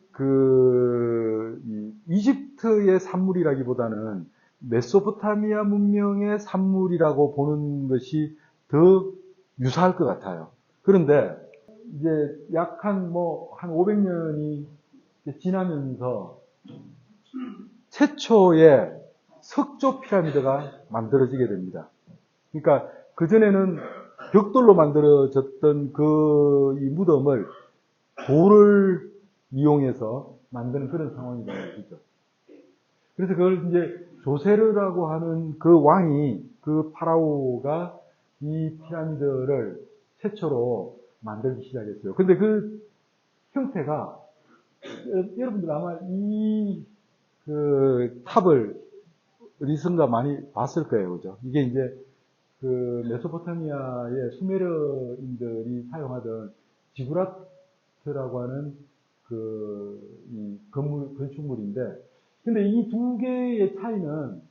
A: 이집트의 산물이라기보다는 메소포타미아 문명의 산물이라고 보는 것이 더 유사할 것 같아요. 그런데 이제 약 한 500년이 지나면서 최초의 석조 피라미드가 만들어지게 됩니다. 그러니까 그전에는 벽돌로 만들어졌던 이 무덤을 돌을 이용해서 만드는 그런 상황이 되는 거죠. 그래서 그걸 이제 조세르라고 하는 그 왕이, 그 파라오가 이 피라미드를 최초로 만들기 시작했어요. 근데 그 형태가, 여러분들 아마 탑을 어디선가 많이 봤을 거예요. 그죠? 이게 이제 메소포타미아의 수메르인들이 사용하던 지구라트라고 하는 이 건축물인데, 근데 이 두 개의 차이는,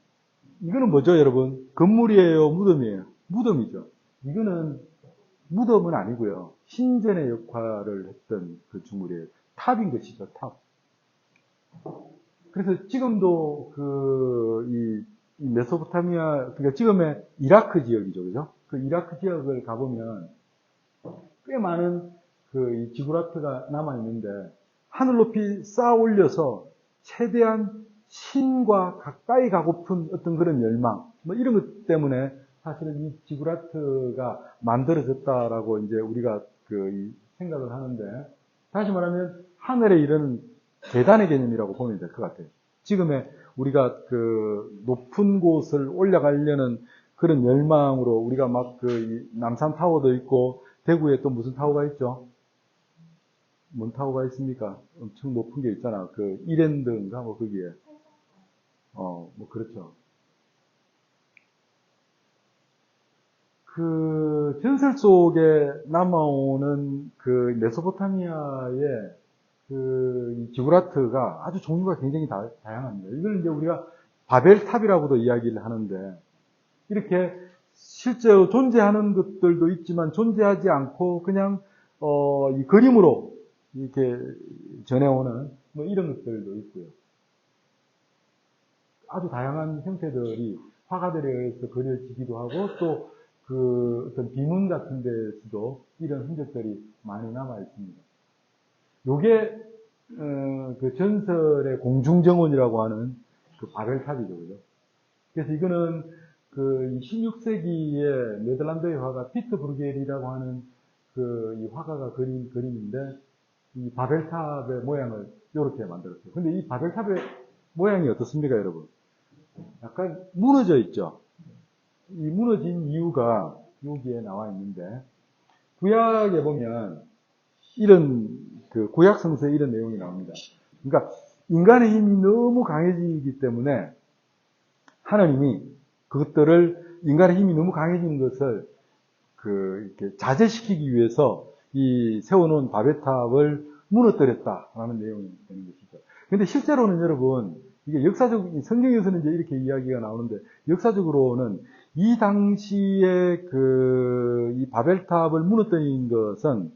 A: 이거는 뭐죠, 여러분? 건물이에요, 무덤이에요? 무덤이죠. 이거는 무덤은 아니고요. 신전의 역할을 했던 건축물이에요. 탑인 것이죠, 탑. 그래서 지금도 이 메소포타미아, 그러니까 지금의 이라크 지역이죠, 그죠? 그 이라크 지역을 가보면 꽤 많은 이 지구라트가 남아있는데 하늘 높이 쌓아 올려서 최대한 신과 가까이 가고픈 어떤 그런 열망, 뭐 이런 것 때문에 사실은 이 지구라트가 만들어졌다라고 이제 우리가 이 생각을 하는데, 다시 말하면 하늘에 이르는 계단의 개념이라고 보면 될 것 같아요. 지금의 우리가 높은 곳을 올라가려는 그런 열망으로 우리가 막 남산 타워도 있고 대구에 또 무슨 타워가 있죠? 뭔 타워가 있습니까? 엄청 높은 게 있잖아. 이랜드인가 뭐 거기에. 뭐 그렇죠. 전설 속에 남아오는 메소포타미아의 이 지구라트가 아주 종류가 굉장히 다양합니다. 이걸 이제 우리가 바벨탑이라고도 이야기를 하는데, 이렇게 실제로 존재하는 것들도 있지만 존재하지 않고 그냥 이 그림으로 이렇게 전해오는 뭐 이런 것들도 있고요. 아주 다양한 형태들이 화가들에 의해서 그려지기도 하고, 또 어떤 비문 같은 데서도 이런 흔적들이 많이 남아 있습니다. 요게 전설의 공중정원이라고 하는 바벨탑이죠, 그죠? 그래서 이거는 16세기에 네덜란드의 화가 피터 브루겔이라고 하는 이 화가가 그린 그림인데, 이 바벨탑의 모양을 이렇게 만들었어요. 근데 이 바벨탑의 모양이 어떻습니까, 여러분? 약간 무너져 있죠? 이 무너진 이유가 여기에 나와 있는데, 구약에 보면 이런 구약 성서에 이런 내용이 나옵니다. 그러니까 인간의 힘이 너무 강해지기 때문에 하나님이 그것들을, 인간의 힘이 너무 강해지는 것을 이렇게 자제시키기 위해서 이 세워놓은 바벨탑을 무너뜨렸다라는 내용이 되는 것이죠. 근데 실제로는 여러분, 이게 성경에서는 이제 이렇게 이야기가 나오는데, 역사적으로는 이 당시에 이 바벨탑을 무너뜨린 것은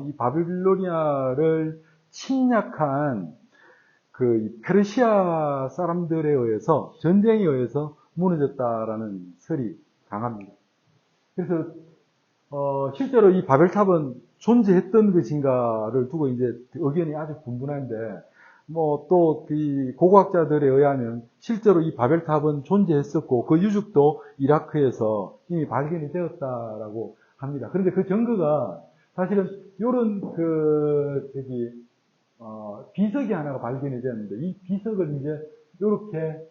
A: 이 바빌로니아를 침략한 페르시아 사람들에 의해서, 전쟁에 의해서 무너졌다라는 설이 강합니다. 그래서 실제로 이 바벨탑은 존재했던 것인가를 두고 이제 의견이 아주 분분한데, 뭐 또 고고학자들에 의하면 실제로 이 바벨탑은 존재했었고 그 유적도 이라크에서 이미 발견이 되었다라고 합니다. 그런데 그 증거가 사실은 요런 비석이 하나가 발견이 되었는데, 이 비석을 이제 이렇게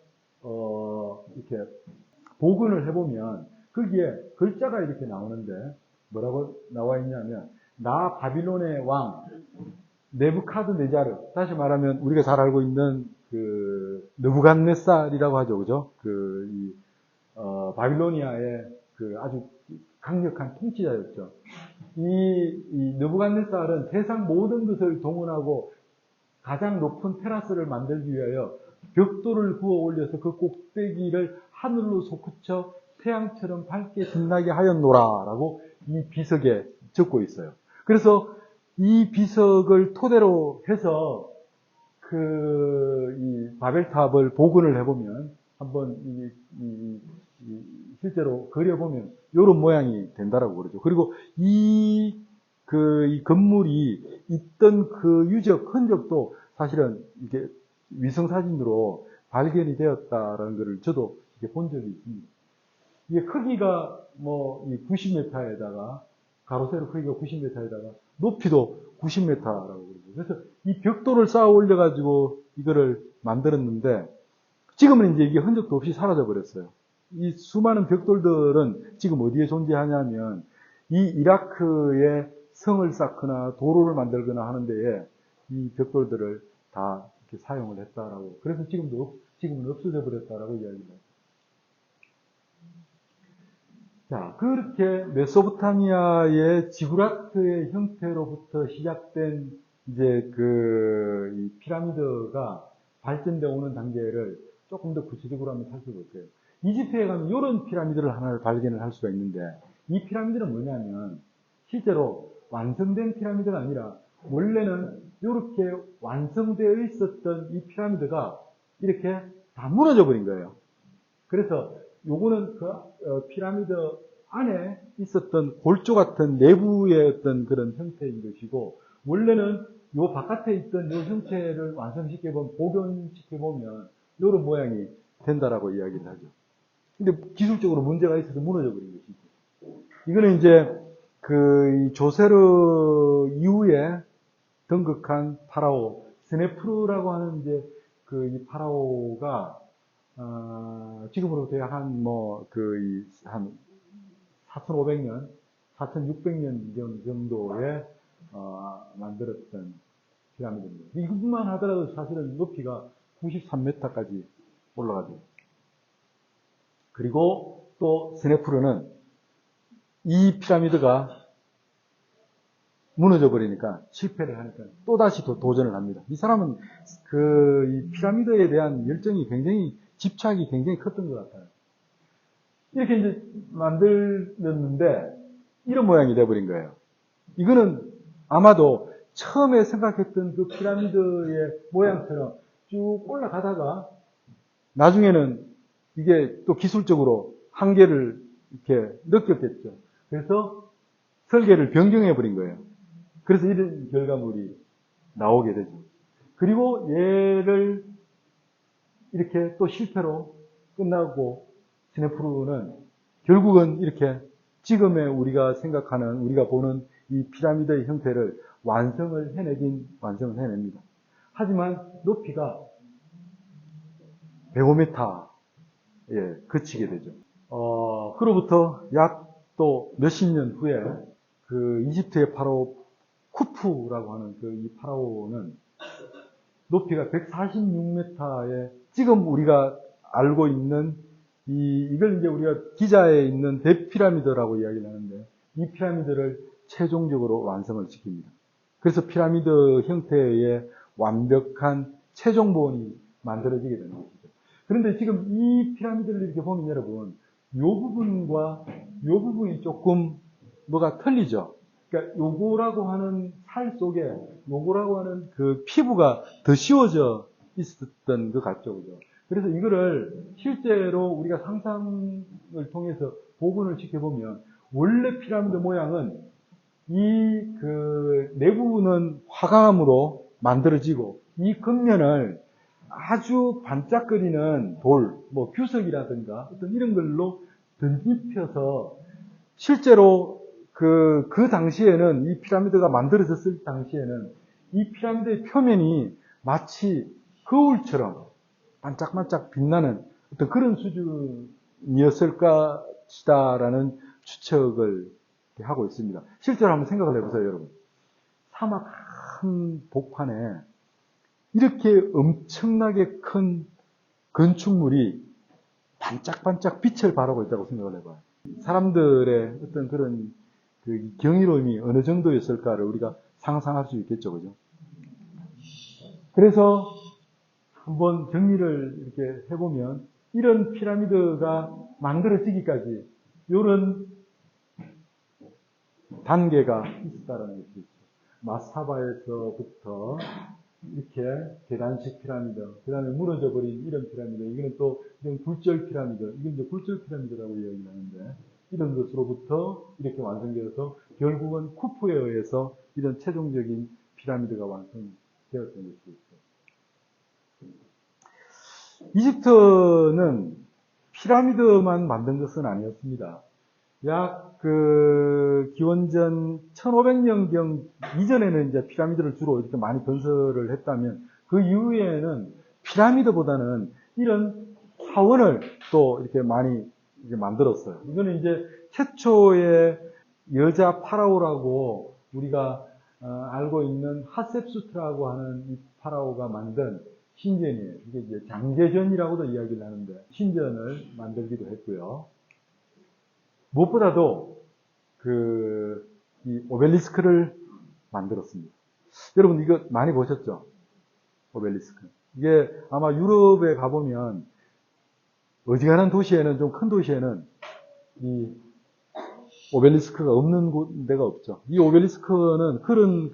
A: 복원을 해보면 거기에 글자가 이렇게 나오는데, 뭐라고 나와 있냐면, 나 바빌론의 왕 네부카드네자르, 다시 말하면 우리가 잘 알고 있는 느부갓네살이라고 하죠, 그죠? 바빌로니아의 아주 강력한 통치자였죠. 이 느부갓네살은 세상 모든 것을 동원하고 가장 높은 테라스를 만들기 위하여 벽돌을 구워 올려서 그 꼭대기를 하늘로 솟구쳐 태양처럼 밝게 빛나게 하였노라라고 이 비석에 적고 있어요. 그래서 이 비석을 토대로 해서 이 바벨탑을 복원을 해보면, 한번 실제로 그려보면 이런 모양이 된다라고 그러죠. 그리고 이 건물이 있던 흔적도 사실은 이게 위성사진으로 발견이 되었다라는 것을 저도 본 적이 있습니다. 이게 크기가 90m에다가, 가로 세로 크기가 90m에다가 높이도 90m라고 그러죠. 그래서 이 벽돌을 쌓아 올려가지고 이거를 만들었는데, 지금은 이제 이게 흔적도 없이 사라져 버렸어요. 이 수많은 벽돌들은 지금 어디에 존재하냐면, 이 이라크에 성을 쌓거나 도로를 만들거나 하는 데에 이 벽돌들을 다 이렇게 사용을 했다라고. 그래서 지금은 없어져 버렸다라고 이야기합니다. 자, 그렇게 메소포타미아의 지구라트의 형태로부터 시작된 이제 이 피라미드가 발전되어 오는 단계를 조금 더 구체적으로 한번 살펴볼게요. 이집트에 가면 이런 피라미드를 하나를 발견을 할 수가 있는데, 이 피라미드는 뭐냐면 실제로 완성된 피라미드가 아니라 원래는 이렇게 완성되어 있었던 이 피라미드가 이렇게 다 무너져 버린 거예요. 그래서 요거는 그 피라미드 안에 있었던 골조 같은 내부의 어떤 그런 형태인 것이고, 원래는 요 바깥에 있던 요 형태를 완성시켜보면, 복원시켜보면 요런 모양이 된다라고 이야기를 하죠. 근데 기술적으로 문제가 있어서 무너져 버린 것이죠. 이거는 이제 그 조세르 이후에 등극한 파라오 스네프루라고 하는 이제 그 이 파라오가 지금으로부터 한 4,500년, 4,600년 정도에 만들었던 피라미드입니다. 이것만 하더라도 사실은 높이가 93m까지 올라가죠. 그리고 또 스네프루는 이 피라미드가 무너져 버리니까, 실패를 하니까 또다시 도전을 합니다. 이 사람은 이 피라미드에 대한 열정이 굉장히, 집착이 굉장히 컸던 것 같아요. 이렇게 이제 만들었는데 이런 모양이 돼버린 거예요. 이거는 아마도 처음에 생각했던 그 피라미드의 모양처럼 쭉 올라가다가 나중에는 이게 또 기술적으로 한계를 이렇게 느꼈겠죠. 그래서 설계를 변경해 버린 거예요. 그래서 이런 결과물이 나오게 되죠. 그리고 얘를 이렇게 또 실패로 끝나고, 스네프루는 결국은 이렇게 지금의 우리가 생각하는, 우리가 보는 이 피라미드의 형태를 완성을 해냅니다. 하지만 높이가 105m에 그치게 되죠. 그로부터 약 또 몇십 년 후에 그 이집트의 파라오 쿠푸라고 하는 그 이 파라오는 높이가 146m에, 지금 우리가 알고 있는 이걸 이제 우리가 기자에 있는 대피라미드라고 이야기를 하는데, 이 피라미드를 최종적으로 완성을 시킵니다. 그래서 피라미드 형태의 완벽한 최종 보원이 만들어지게 되는 것이죠. 그런데 지금 이 피라미드를 이렇게 보면 여러분, 요 부분과 요 부분이 조금 뭐가 틀리죠. 그러니까 요거라고 하는 살 속에 요거라고 하는 그 피부가 더 씌워져 있었던 것 같죠, 그죠? 그래서 이거를 실제로 우리가 상상을 통해서 복원을 시켜보면, 원래 피라미드 모양은 이 그 내부는 화강암으로 만들어지고, 이 겉면을 아주 반짝거리는 돌, 뭐 규석이라든가 어떤 이런 걸로 덧입혀서, 실제로 그 당시에는, 이 피라미드가 만들어졌을 당시에는 이 피라미드의 표면이 마치 거울처럼 반짝반짝 빛나는 어떤 그런 수준이었을 것이다라는 추측을 하고 있습니다. 실제로 한번 생각을 해보세요, 여러분. 사막 한 복판에 이렇게 엄청나게 큰 건축물이 반짝반짝 빛을 발하고 있다고 생각을 해봐요. 사람들의 어떤 그런 그 경이로움이 어느 정도였을까를 우리가 상상할 수 있겠죠, 그죠? 그래서 한번 정리를 이렇게 해보면, 이런 피라미드가 만들어지기까지 이런 단계가 있었다는 것이 있죠. 마스타바에서부터 이렇게 계단식 피라미드, 그 다음에 무너져 버린 이런 피라미드, 이거는 또 이런 굴절 피라미드, 이건 이제 굴절 피라미드라고 이야기를 하는데, 이런 것으로부터 이렇게 완성되어서 결국은 쿠푸에 의해서 이런 최종적인 피라미드가 완성되었던 것이 있어요. 이집트는 피라미드만 만든 것은 아니었습니다. 약 기원전 1500년경 이전에는 이제 피라미드를 주로 이렇게 많이 건설을 했다면, 그 이후에는 피라미드보다는 이런 사원을 또 이렇게 많이 이제 만들었어요. 이거는 이제 최초의 여자 파라오라고 우리가 알고 있는 하셉수트라고 하는 이 파라오가 만든 신전이에요. 이게 이제 장제전이라고도 이야기를 하는데, 신전을 만들기도 했고요. 무엇보다도 이 오벨리스크를 만들었습니다. 여러분 이거 많이 보셨죠? 오벨리스크. 이게 아마 유럽에 가보면 어지간한 도시에는, 좀 큰 도시에는 이 오벨리스크가 없는 데가 없죠. 이 오벨리스크는 그런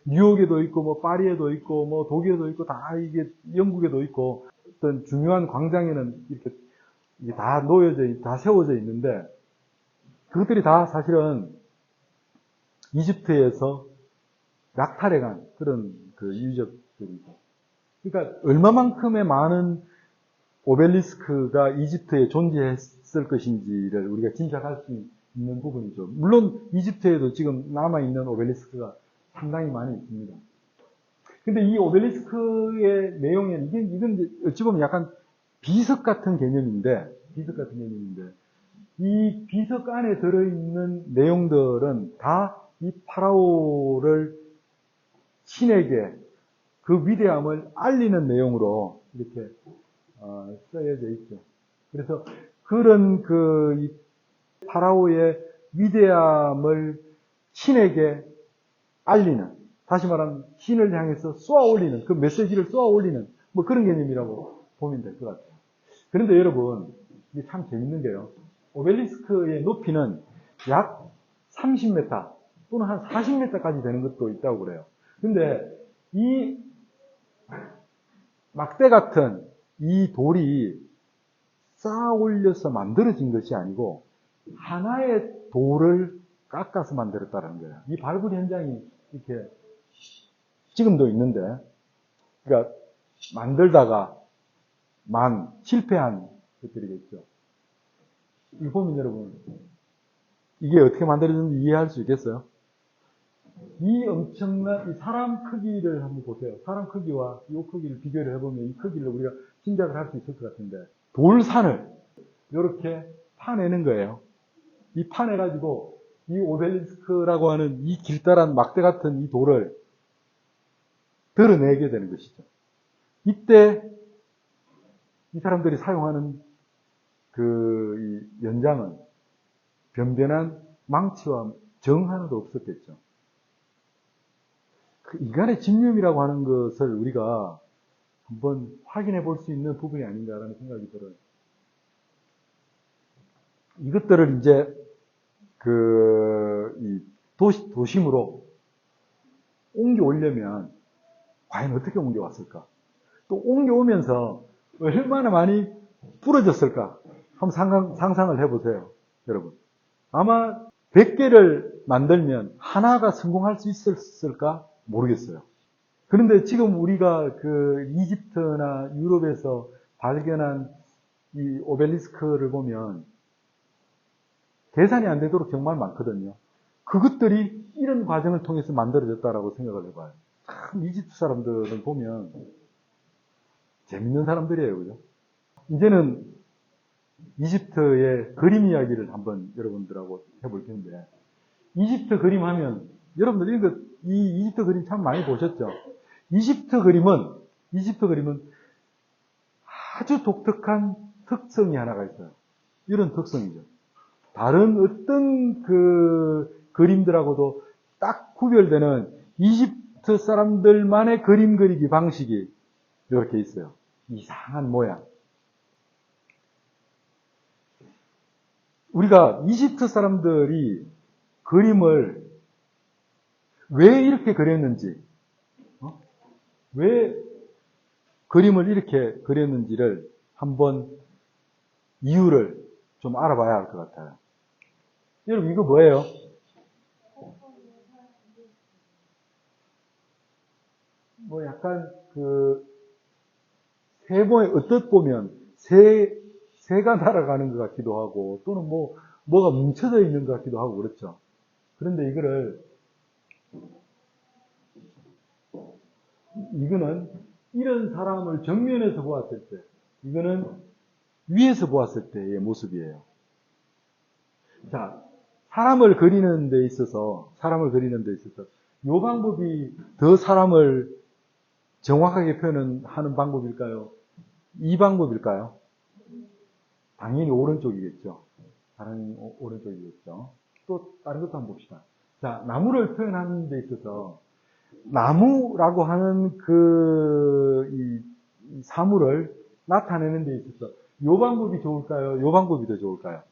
A: 뉴욕에도 있고, 뭐, 파리에도 있고, 뭐, 독일에도 있고, 다 이게 영국에도 있고, 어떤 중요한 광장에는 이렇게 이게 다 다 세워져 있는데, 그것들이 다 사실은 이집트에서 약탈해간 그런 유적들이죠. 그러니까 얼마만큼의 많은 오벨리스크가 이집트에 존재했을 것인지를 우리가 짐작할 수 있는 부분이죠. 물론 이집트에도 지금 남아있는 오벨리스크가 상당히 많이 있습니다. 근데 이 오벨리스크의 내용에는 이건 어찌 보면 약간 비석 같은 개념인데 이 비석 안에 들어있는 내용들은 다 이 파라오를 신에게 그 위대함을 알리는 내용으로 이렇게 쓰여져 있죠. 그래서 그런 이 파라오의 위대함을 신에게 알리는, 다시 말하면 신을 향해서 쏘아 올리는, 그 메시지를 쏘아 올리는 뭐 그런 개념이라고 보면 될 것 같아요. 그런데 여러분, 이게 참 재밌는 게요. 오벨리스크의 높이는 약 30m 또는 한 40m까지 되는 것도 있다고 그래요. 근데 이 막대 같은 이 돌이 쌓아 올려서 만들어진 것이 아니고 하나의 돌을 깎아서 만들었다는 거예요. 이 발굴 현장이 이렇게 지금도 있는데, 그러니까 만들다가 실패한 것들이겠죠. 이거 보면 여러분, 이게 어떻게 만들어졌는지 이해할 수 있겠어요? 이 엄청난 사람 크기를 한번 보세요. 사람 크기와 이 크기를 비교를 해보면 이 크기를 우리가 짐작을 할 수 있을 것 같은데, 돌산을 이렇게 파내는 거예요. 이 파내가지고 이 오벨리스크라고 하는 이 길다란 막대 같은 이 돌을 드러내게 되는 것이죠. 이때 이 사람들이 사용하는 이 연장은 변변한 망치와 정 하나도 없었겠죠. 그 인간의 집념이라고 하는 것을 우리가 한번 확인해 볼 수 있는 부분이 아닌가라는 생각이 들어요. 이것들을 이제 이 도심으로 옮겨오려면 과연 어떻게 옮겨왔을까? 또 옮겨오면서 얼마나 많이 부러졌을까? 한번 상상을 해보세요, 여러분. 아마 100개를 만들면 하나가 성공할 수 있었을까? 모르겠어요. 그런데 지금 우리가 이집트나 유럽에서 발견한 이 오벨리스크를 보면 계산이 안 되도록 정말 많거든요. 그것들이 이런 과정을 통해서 만들어졌다라고 생각을 해봐요. 참 이집트 사람들을 보면 재밌는 사람들이에요, 그죠? 이제는 이집트의 그림 이야기를 한번 여러분들하고 해볼 텐데, 이집트 그림 하면 여러분들 이 이집트 그림 참 많이 보셨죠? 이집트 그림은 아주 독특한 특성이 하나가 있어요. 이런 특성이죠. 다른 어떤 그림들하고도 딱 구별되는 이집트 사람들만의 그림 그리기 방식이 이렇게 있어요. 이상한 모양. 우리가 이집트 사람들이 그림을 왜 이렇게 그렸는지, 왜 그림을 이렇게 그렸는지를 한번 이유를 좀 알아봐야 할 것 같아요. 여러분, 이거 뭐예요? 뭐 약간 세모에 어떻 보면 새가 날아가는 것 같기도 하고, 또는 뭐가 뭉쳐져 있는 것 같기도 하고 그렇죠. 그런데 이거는 이런 사람을 정면에서 보았을 때, 이거는 위에서 보았을 때의 모습이에요. 자, 사람을 그리는 데 있어서 이 방법이 더 사람을 정확하게 표현하는 방법일까요? 이 방법일까요? 당연히 오른쪽이겠죠. 당연히 오른쪽이겠죠. 또 다른 것도 한번 봅시다. 자, 나무를 표현하는 데 있어서 나무라고 하는 이 사물을 나타내는 데 있어서 이 방법이 좋을까요? 이 방법이 더 좋을까요?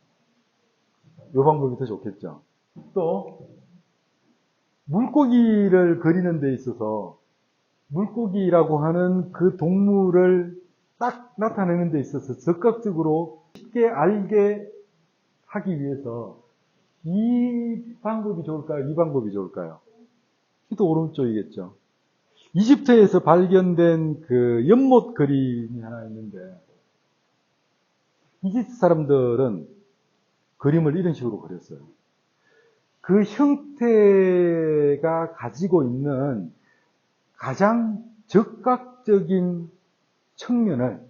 A: 이 방법이 더 좋겠죠. 또 물고기를 그리는 데 있어서 물고기라고 하는 그 동물을 딱 나타내는 데 있어서 적극적으로 쉽게 알게 하기 위해서 이 방법이 좋을까요? 이 방법이 좋을까요? 또 오른쪽이겠죠. 이집트에서 발견된 그 연못 그림이 하나 있는데, 이집트 사람들은 그림을 이런 식으로 그렸어요. 그 형태가 가지고 있는 가장 적극적인 측면을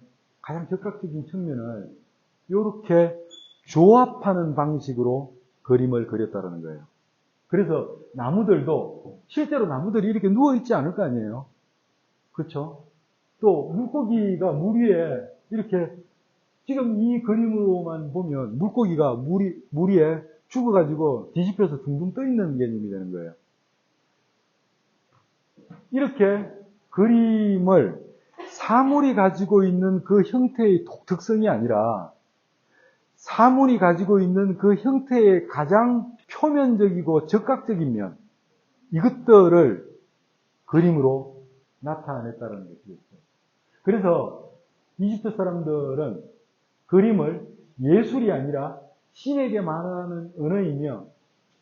A: 이렇게 조합하는 방식으로 그림을 그렸다는 거예요. 그래서 나무들도 실제로 나무들이 이렇게 누워있지 않을 거 아니에요. 그렇죠? 또 물고기가 물 위에 이렇게 지금 이 그림으로만 보면 물고기가 물 위에 죽어가지고 뒤집혀서 둥둥 떠 있는 개념이 되는 거예요. 이렇게 그림을 사물이 가지고 있는 그 형태의 독특성이 아니라 사물이 가지고 있는 그 형태의 가장 표면적이고 적극적인 면, 이것들을 그림으로 나타냈다는 것이겠죠. 그래서 이집트 사람들은 그림을 예술이 아니라 신에게 말하는 언어이며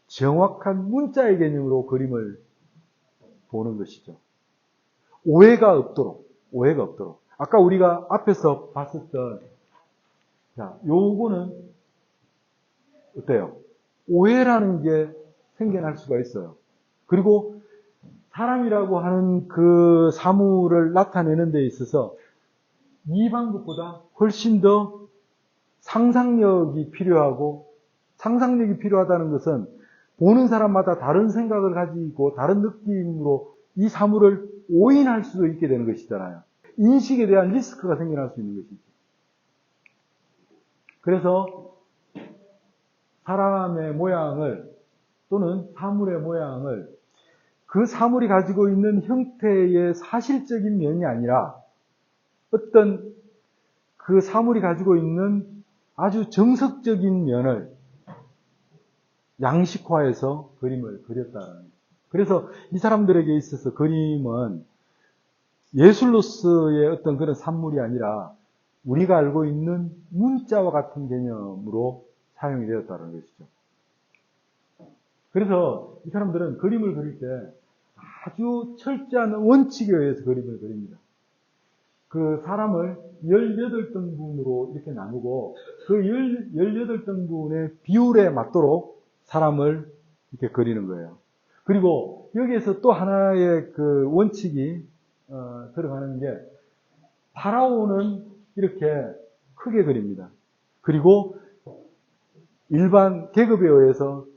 A: 정확한 문자의 개념으로 그림을 보는 것이죠. 오해가 없도록. 아까 우리가 앞에서 봤었던, 자, 요거는 어때요? 오해라는 게 생겨날 수가 있어요. 그리고 사람이라고 하는 그 사물을 나타내는 데 있어서 이 방법보다 훨씬 더 상상력이 필요하고, 상상력이 필요하다는 것은 보는 사람마다 다른 생각을 가지고 다른 느낌으로 이 사물을 오인할 수도 있게 되는 것이잖아요. 인식에 대한 리스크가 생겨날 수 있는 것이죠. 그래서 사람의 모양을 또는 사물의 모양을 그 사물이 가지고 있는 형태의 사실적인 면이 아니라 어떤 그 사물이 가지고 있는 아주 정석적인 면을 양식화해서 그림을 그렸다는 거예요. 그래서 이 사람들에게 있어서 그림은 예술로서의 어떤 그런 산물이 아니라 우리가 알고 있는 문자와 같은 개념으로 사용이 되었다는 것이죠. 그래서 이 사람들은 그림을 그릴 때 아주 철저한 원칙에 의해서 그림을 그립니다. 그 사람을 18등분으로 이렇게 나누고 그 18등분의 비율에 맞도록 사람을 이렇게 그리는 거예요. 그리고 여기에서 또 하나의 그 원칙이 들어가는 게 파라오는 이렇게 크게 그립니다. 그리고 일반 계급에 의해서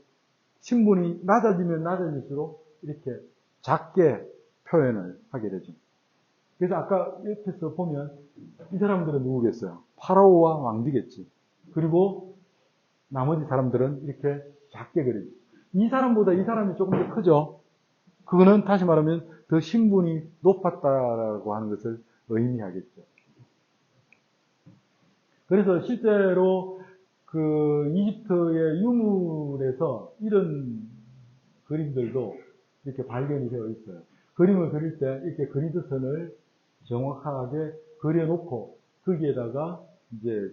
A: 신분이 낮아지면 낮아질수록 이렇게 작게 표현을 하게 되죠. 그래서 아까 옆에서 보면 이 사람들은 누구겠어요? 파라오와 왕비겠지. 그리고 나머지 사람들은 이렇게 작게 그리죠. 이 사람보다 이 사람이 조금 더 크죠. 그거는 다시 말하면 더 신분이 높았다라고 하는 것을 의미하겠죠. 그래서 실제로 그 이집트의 유물에서 이런 그림들도 이렇게 발견이 되어 있어요. 그림을 그릴 때 이렇게 그리드선을 정확하게 그려놓고 거기에다가 이제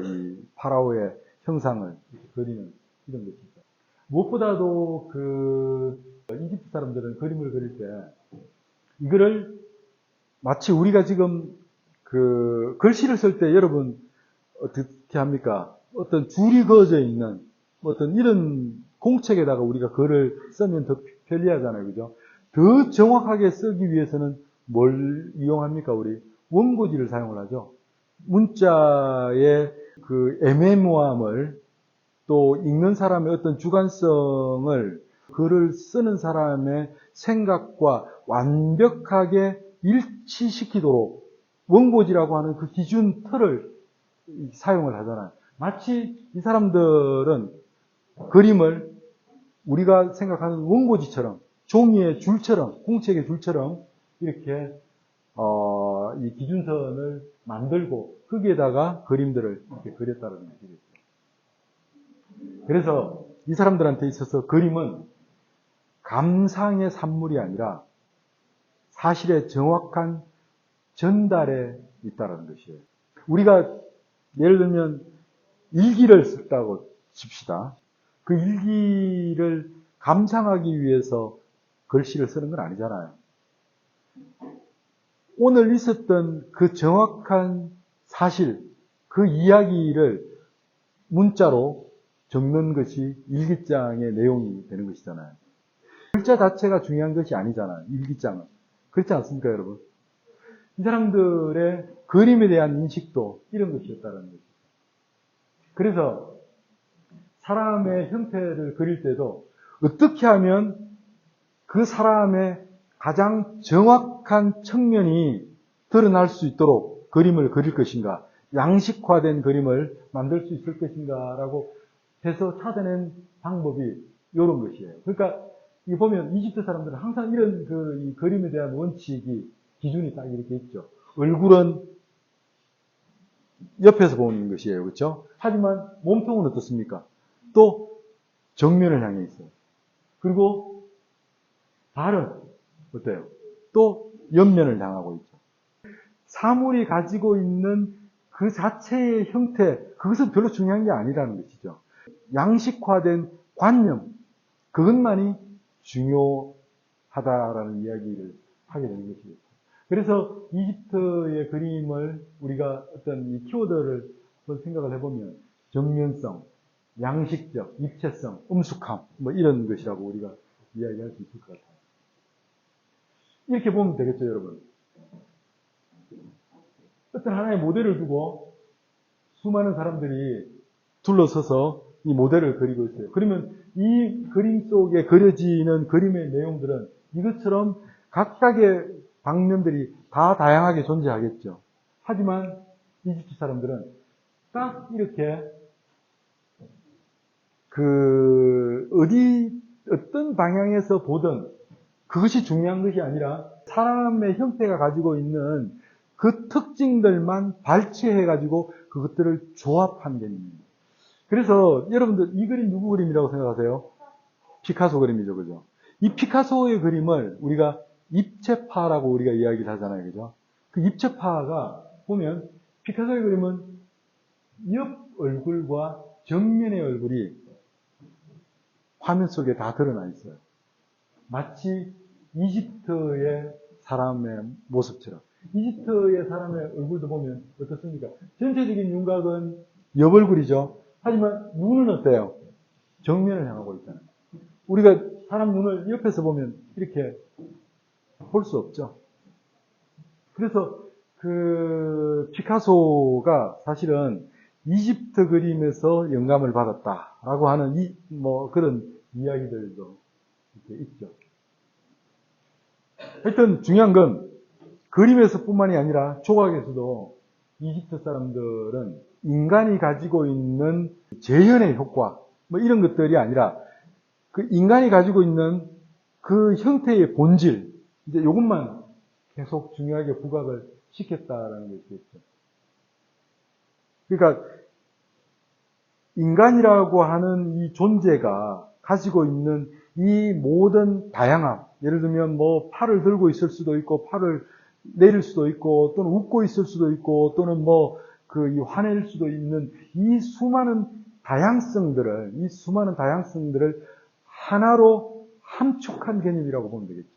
A: 이 파라오의 형상을 그리는 이런 것이죠. 무엇보다도 그 이집트 사람들은 그림을 그릴 때 이거를 마치 우리가 지금 그 글씨를 쓸 때 여러분 어떻게 합니까? 어떤 줄이 그어져 있는 어떤 이런 공책에다가 우리가 글을 쓰면 더 편리하잖아요. 그죠? 더 정확하게 쓰기 위해서는 뭘 이용합니까? 우리 원고지를 사용을 하죠. 문자의 그 애매모함을 또 읽는 사람의 어떤 주관성을 글을 쓰는 사람의 생각과 완벽하게 일치시키도록 원고지라고 하는 그 기준 틀을 사용을 하잖아요. 마치 이 사람들은 그림을 우리가 생각하는 원고지처럼 종이의 줄처럼 공책의 줄처럼 이렇게 이 기준선을 만들고 거기에다가 그림들을 이렇게 그렸다는 얘기겠죠. 그래서 이 사람들한테 있어서 그림은 감상의 산물이 아니라 사실의 정확한 전달에 있다는 것이에요. 우리가 예를 들면 일기를 썼다고 칩시다. 그 일기를 감상하기 위해서 글씨를 쓰는 건 아니잖아요. 오늘 있었던 그 정확한 사실, 그 이야기를 문자로 적는 것이 일기장의 내용이 되는 것이잖아요. 글자 자체가 중요한 것이 아니잖아요. 일기장은. 그렇지 않습니까, 여러분? 이 사람들의 그림에 대한 인식도 이런 것이었다는 거죠. 그래서 사람의 형태를 그릴 때도 어떻게 하면 그 사람의 가장 정확한 측면이 드러날 수 있도록 그림을 그릴 것인가, 양식화된 그림을 만들 수 있을 것인가라고 해서 찾아낸 방법이 이런 것이에요. 그러니까 이 보면 이집트 사람들은 항상 이런 이 그림에 대한 원칙이, 기준이 딱 이렇게 있죠. 얼굴은 옆에서 보는 것이에요. 그렇죠? 하지만 몸통은 어떻습니까? 또 정면을 향해 있어요. 그리고 발은 어때요? 또 옆면을 향하고 있죠. 사물이 가지고 있는 그 자체의 형태, 그것은 별로 중요한 게 아니라는 것이죠. 양식화된 관념, 그것만이 중요하다라는 이야기를 하게 되는 것이겠죠. 그래서 이집트의 그림을 우리가 어떤 이 키워드를 생각을 해보면 정면성, 양식적, 입체성, 엄숙함, 뭐 이런 것이라고 우리가 이야기할 수 있을 것 같아요. 이렇게 보면 되겠죠, 여러분. 어떤 하나의 모델을 두고 수많은 사람들이 둘러서서 이 모델을 그리고 있어요. 그러면 이 그림 속에 그려지는 그림의 내용들은 이것처럼 각각의 방면들이 다 다양하게 존재하겠죠. 하지만 이집트 사람들은 딱 이렇게 어떤 방향에서 보든 그것이 중요한 것이 아니라 사람의 형태가 가지고 있는 그 특징들만 발췌해가지고 그것들을 조합한 개념입니다. 그래서 여러분들 이 그림 누구 그림이라고 생각하세요? 피카소 그림이죠, 그죠? 이 피카소의 그림을 우리가 입체파라고 우리가 이야기를 하잖아요, 그죠? 그 입체파가 보면 피카소의 그림은 옆 얼굴과 정면의 얼굴이 화면 속에 다 드러나 있어요. 마치 이집트의 사람의 모습처럼. 이집트의 사람의 얼굴도 보면 어떻습니까? 전체적인 윤곽은 옆 얼굴이죠. 하지만 눈은 어때요? 정면을 향하고 있잖아요. 우리가 사람 눈을 옆에서 보면 이렇게 볼 수 없죠. 그래서 그 피카소가 사실은 이집트 그림에서 영감을 받았다라고 하는 그런 이야기들도 이렇게 있죠. 하여튼 중요한 건 그림에서뿐만이 아니라 조각에서도 이집트 사람들은 인간이 가지고 있는 재현의 효과, 이런 것들이 아니라 그 인간이 가지고 있는 그 형태의 본질, 이제 이것만 계속 중요하게 부각을 시켰다라는 것이겠죠. 그러니까 인간이라고 하는 이 존재가 가지고 있는 이 모든 다양함, 예를 들면 팔을 들고 있을 수도 있고 팔을 내릴 수도 있고 또는 웃고 있을 수도 있고 또는 화낼 수도 있는 이 수많은 다양성들을 하나로 함축한 개념이라고 보면 되겠죠.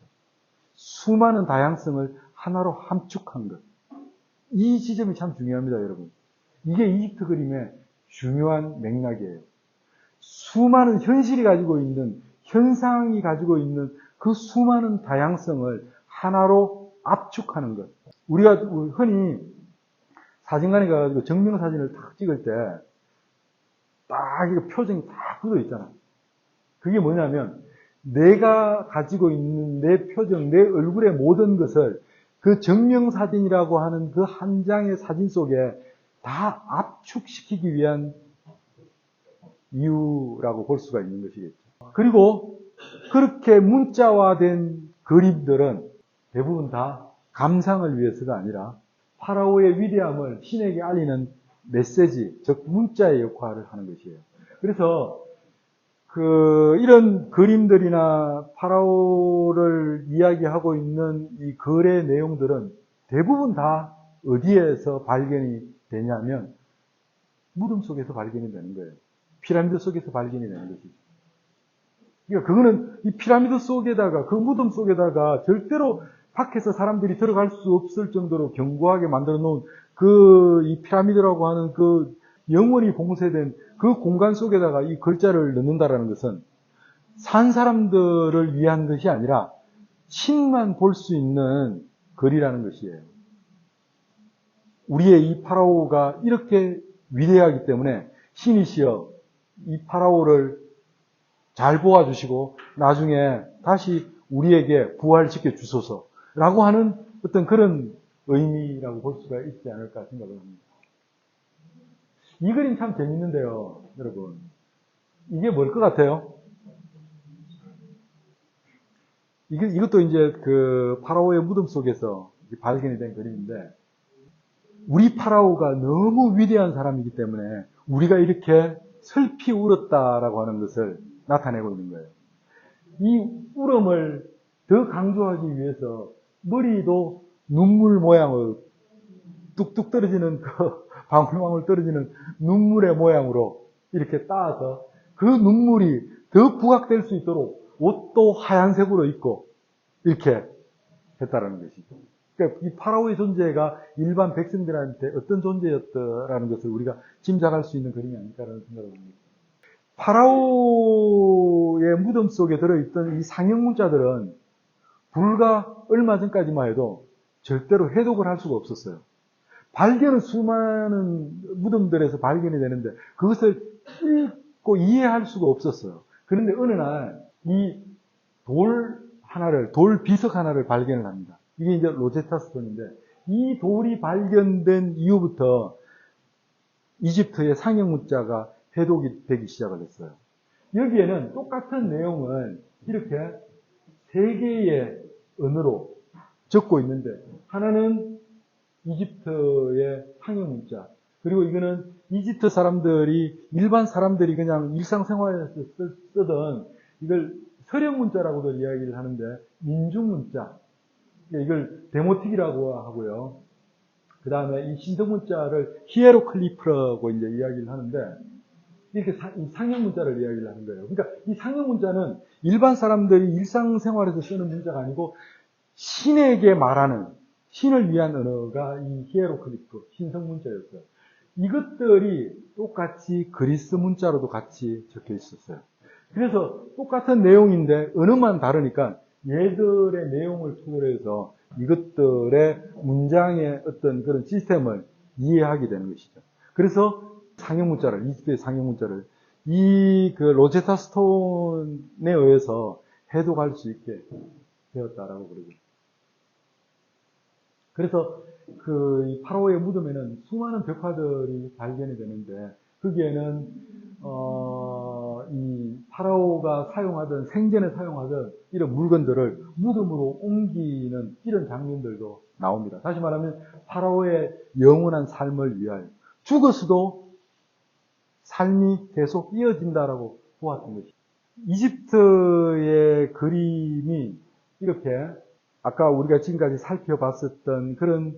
A: 수많은 다양성을 하나로 함축한 것. 이 지점이 참 중요합니다, 여러분. 이게 이집트 그림의 중요한 맥락이에요. 수많은 현실이 가지고 있는, 현상이 가지고 있는 그 수많은 다양성을 하나로 압축하는 것. 우리가 흔히 사진관에 가가지고 정명사진을 딱 찍을 때, 딱 이거 표정이 딱 굳어 있잖아. 그게 뭐냐면, 내가 가지고 있는 내 표정, 내 얼굴의 모든 것을 그 정명사진이라고 하는 그 한 장의 사진 속에 다 압축시키기 위한 이유라고 볼 수가 있는 것이겠죠. 그리고 그렇게 문자화된 그림들은 대부분 다 감상을 위해서가 아니라 파라오의 위대함을 신에게 알리는 메시지, 즉 문자의 역할을 하는 것이에요. 그래서 이런 그림들이나 파라오를 이야기하고 있는 이 글의 내용들은 대부분 다 어디에서 발견이 되냐면 무덤 속에서 발견이 되는 거예요. 피라미드 속에서 발견이 되는 것이죠. 그러니까 그거는 이 피라미드 속에다가, 그 무덤 속에다가 절대로 밖에서 사람들이 들어갈 수 없을 정도로 견고하게 만들어 놓은 이 피라미드라고 하는 영원히 봉쇄된 그 공간 속에다가 이 글자를 넣는다라는 것은 산 사람들을 위한 것이 아니라 신만 볼 수 있는 글이라는 것이에요. 우리의 이 파라오가 이렇게 위대하기 때문에 신이시여 이 파라오를 잘 보아주시고 나중에 다시 우리에게 부활시켜 주소서라고 하는 어떤 그런 의미라고 볼 수가 있지 않을까 생각을 합니다. 이 그림 참 재밌는데요, 여러분. 이게 뭘 것 같아요? 이것도 이제 파라오의 무덤 속에서 발견이 된 그림인데, 우리 파라오가 너무 위대한 사람이기 때문에 우리가 이렇게 슬피 울었다라고 하는 것을 나타내고 있는 거예요. 이 울음을 더 강조하기 위해서 머리도 눈물 모양을 뚝뚝 떨어지는 방울방울 떨어지는 눈물의 모양으로 이렇게 따서 그 눈물이 더 부각될 수 있도록 옷도 하얀색으로 입고 이렇게 했다라는 것이죠. 그러니까 이 파라오의 존재가 일반 백성들한테 어떤 존재였다라는 것을 우리가 짐작할 수 있는 그림이 아닐까라는 생각을 합니다. 파라오의 무덤 속에 들어있던 이 상형 문자들은 불과 얼마 전까지만 해도 절대로 해독을 할 수가 없었어요. 발견은 수많은 무덤들에서 발견이 되는데 그것을 읽고 이해할 수가 없었어요. 그런데 어느 날 이 돌 비석 하나를 발견을 합니다. 이게 이제 로제타 스톤인데 이 돌이 발견된 이후부터 이집트의 상형 문자가 해독이 되기 시작을 했어요. 여기에는 똑같은 내용을 이렇게 세 개의 언어로 적고 있는데 하나는 이집트의 상형 문자, 그리고 이거는 이집트 사람들이 일반 사람들이 그냥 일상생활에서 쓰던 이걸 서령 문자라고도 이야기를 하는데 민중 문자, 이걸 데모틱이라고 하고요. 그 다음에 이 신성 문자를 히에로클리프라고 이제 이야기를 하는데 이렇게 이 상형 문자를 이야기를 하는 거예요. 그러니까 이 상형 문자는 일반 사람들이 일상생활에서 쓰는 문자가 아니고 신에게 말하는, 신을 위한 언어가 이 히에로클리프, 신성 문자였어요. 이것들이 똑같이 그리스 문자로도 같이 적혀 있었어요. 그래서 똑같은 내용인데 언어만 다르니까 얘들의 내용을 토대로 해서 이것들의 문장의 어떤 그런 시스템을 이해하게 되는 것이죠. 그래서 상형 문자를, 이집트의 상형 문자를 로제타 스톤에 의해서 해독할 수 있게 되었다라고 그러죠. 그래서 이 파라오의 무덤에는 수많은 벽화들이 발견이 되는데 거기에는 이 파라오가 사용하던 생전에 사용하던 이런 물건들을 무덤으로 옮기는 이런 장면들도 나옵니다. 다시 말하면 파라오의 영원한 삶을 위하여 죽어서도 삶이 계속 이어진다라고 보았던 것이죠. 이집트의 그림이 이렇게 아까 우리가 지금까지 살펴봤었던 그런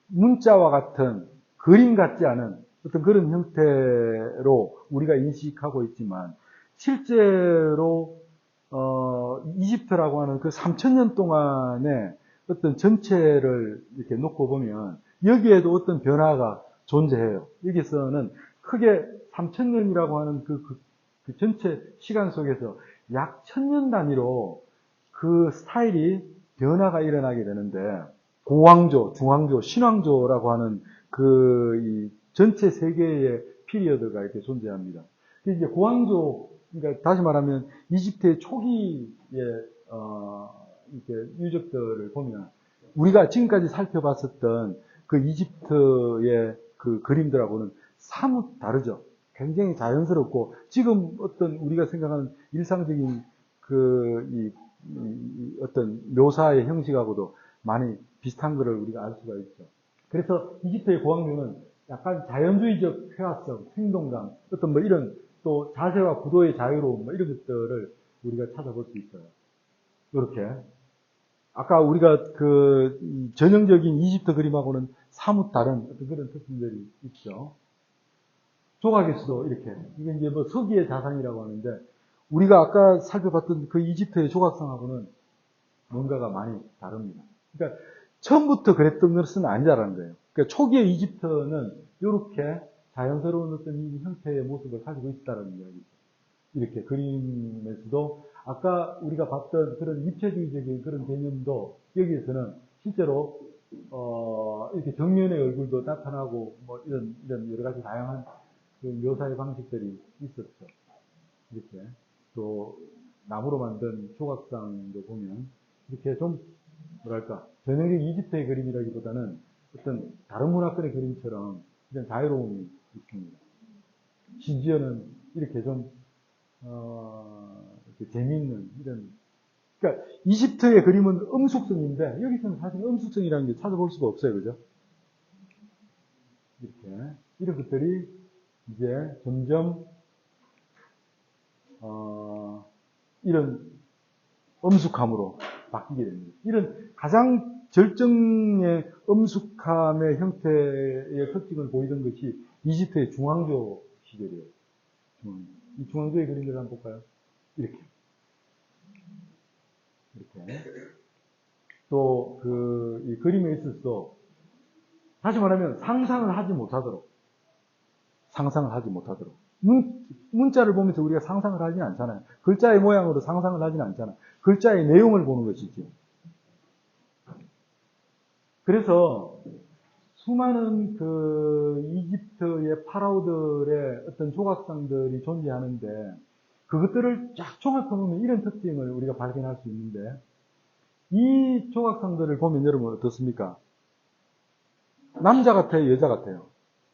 A: 문자와 같은 그림 같지 않은 어떤 그런 형태로 우리가 인식하고 있지만 실제로 이집트라고 하는 그 3000년 동안의 어떤 전체를 이렇게 놓고 보면 여기에도 어떤 변화가 존재해요. 여기서는 크게 3000년이라고 하는 그 전체 시간 속에서 약 1000년 단위로 그 스타일이 변화가 일어나게 되는데 고왕조, 중왕조, 신왕조라고 하는 이 전체 세계의 피리어드가 이렇게 존재합니다. 이제 고왕조, 그러니까 다시 말하면 이집트의 초기의 이렇게 유적들을 보면 우리가 지금까지 살펴봤었던 그 이집트의 그 그림들하고는 사뭇 다르죠. 굉장히 자연스럽고 지금 어떤 우리가 생각하는 일상적인 어떤 묘사의 형식하고도 많이 비슷한 것을 우리가 알 수가 있죠. 그래서 이집트의 고왕조는 약간 자연주의적 회화성, 생동감, 어떤 이런 또 자세와 구도의 자유로움, 뭐 이런 것들을 우리가 찾아볼 수 있어요. 이렇게. 아까 우리가 전형적인 이집트 그림하고는 사뭇 다른 어떤 그런 특징들이 있죠. 조각에서도 이렇게. 이게 이제 뭐 서기의 자상이라고 하는데, 우리가 아까 살펴봤던 그 이집트의 조각상하고는 뭔가가 많이 다릅니다. 그러니까 처음부터 그랬던 것은 아니라는 거예요. 그러니까 초기의 이집트는 이렇게 자연스러운 어떤 이 형태의 모습을 가지고 있다는 이야기죠. 이렇게 그림에서도 아까 우리가 봤던 그런 입체주의적인 그런 개념도 여기에서는 실제로 이렇게 정면의 얼굴도 나타나고 뭐 이런 여러 가지 다양한 그 묘사의 방식들이 있었죠. 이렇게 또 나무로 만든 조각상도 보면 이렇게 좀 뭐랄까 전형적인 이집트의 그림이라기보다는 어떤 다른 문화권의 그림처럼 이런 자유로움이 있습니다. 심지어는 이렇게 좀 이렇게 재미있는 이런 그러니까 이집트의 그림은 음숙성인데 여기서는 사실 음숙성이라는 게 찾아볼 수가 없어요, 그죠? 이렇게 이런 것들이 이제 점점 이런 엄숙함으로 바뀌게 됩니다. 이런 가장 절정의 엄숙함의 형태의 특징을 보이던 것이 이집트의 중앙조 시절이에요. 이 중앙조의 그림을 한번 볼까요? 이렇게. 또, 이 그림에 있어서, 다시 말하면 상상을 하지 못하도록. 문자를 보면서 우리가 상상을 하진 않잖아요. 글자의 모양으로 상상을 하진 않잖아요. 글자의 내용을 보는 것이지. 그래서 수많은 이집트의 파라오들의 어떤 조각상들이 존재하는데 그것들을 쫙 종합해보면 이런 특징을 우리가 발견할 수 있는데 이 조각상들을 보면 여러분 어떻습니까? 남자 같아요? 여자 같아요?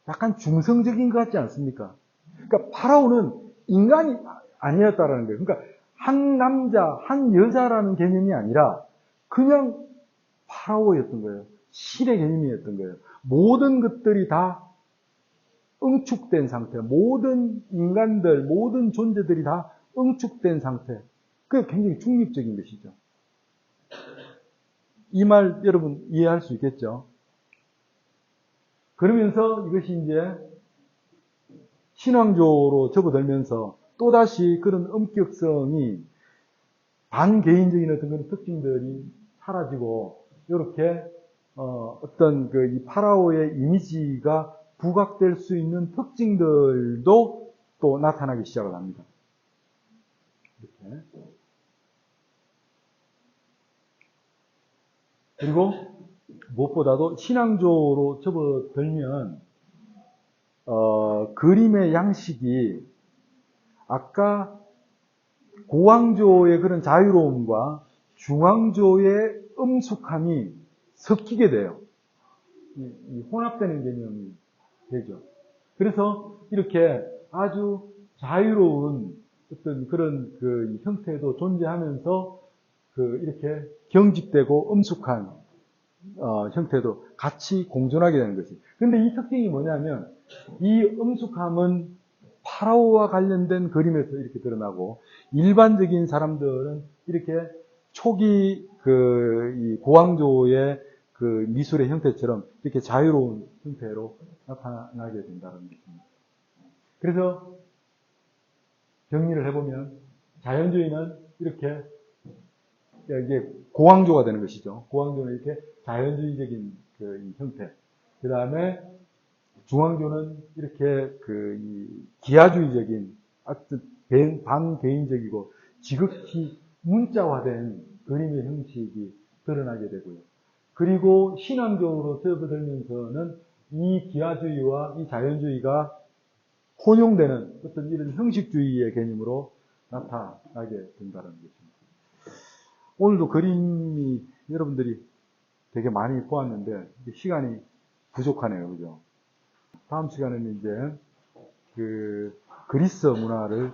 A: 약간 중성적인 것 같지 않습니까? 그러니까 파라오는 인간이 아니었다라는 거예요. 그러니까 한 남자, 한 여자라는 개념이 아니라 그냥 파라오였던 거예요. 신의 개념이었던 거예요. 모든 것들이 다 응축된 상태, 모든 인간들, 모든 존재들이 다 응축된 상태. 그게 굉장히 중립적인 것이죠. 이 말 여러분 이해할 수 있겠죠? 그러면서 이것이 이제 신앙조로 접어들면서 또다시 그런 엄격성이 반개인적인 어떤 그런 특징들이 사라지고 이렇게 어떤 이 파라오의 이미지가 부각될 수 있는 특징들도 또 나타나기 시작을 합니다. 이렇게. 그리고 무엇보다도 신앙조로 접어들면 그림의 양식이 아까 고왕조의 그런 자유로움과 중앙조의 엄숙함이 섞이게 돼요. 혼합되는 개념이 되죠. 그래서 이렇게 아주 자유로운 어떤 그런 형태도 존재하면서 이렇게 경직되고 엄숙한 형태도 같이 공존하게 되는 것이. 근데 이 특징이 뭐냐면 이 엄숙함은 파라오와 관련된 그림에서 이렇게 드러나고 일반적인 사람들은 이렇게 초기 이 고왕조의 미술의 형태처럼 이렇게 자유로운 형태로 나타나게 된다는 것입니다. 그래서 정리를 해보면 자연주의는 이렇게 이게 고왕조가 되는 것이죠. 고왕조는 이렇게 자연주의적인 이 형태. 그 다음에 중앙조는 이렇게 이 기하주의적인 반개인적이고 지극히 문자화된 그림의 형식이 드러나게 되고요. 그리고 신앙적으로 접어들면서는 이 기하주의와 이 자연주의가 혼용되는 어떤 이런 형식주의의 개념으로 나타나게 된다는 것입니다. 오늘도 그림이 여러분들이 되게 많이 보았는데 시간이 부족하네요. 그죠? 다음 시간에는 이제 그리스 문화를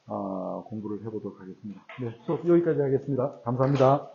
A: 공부를 해보도록 하겠습니다. 네, 수업 여기까지 하겠습니다. 감사합니다.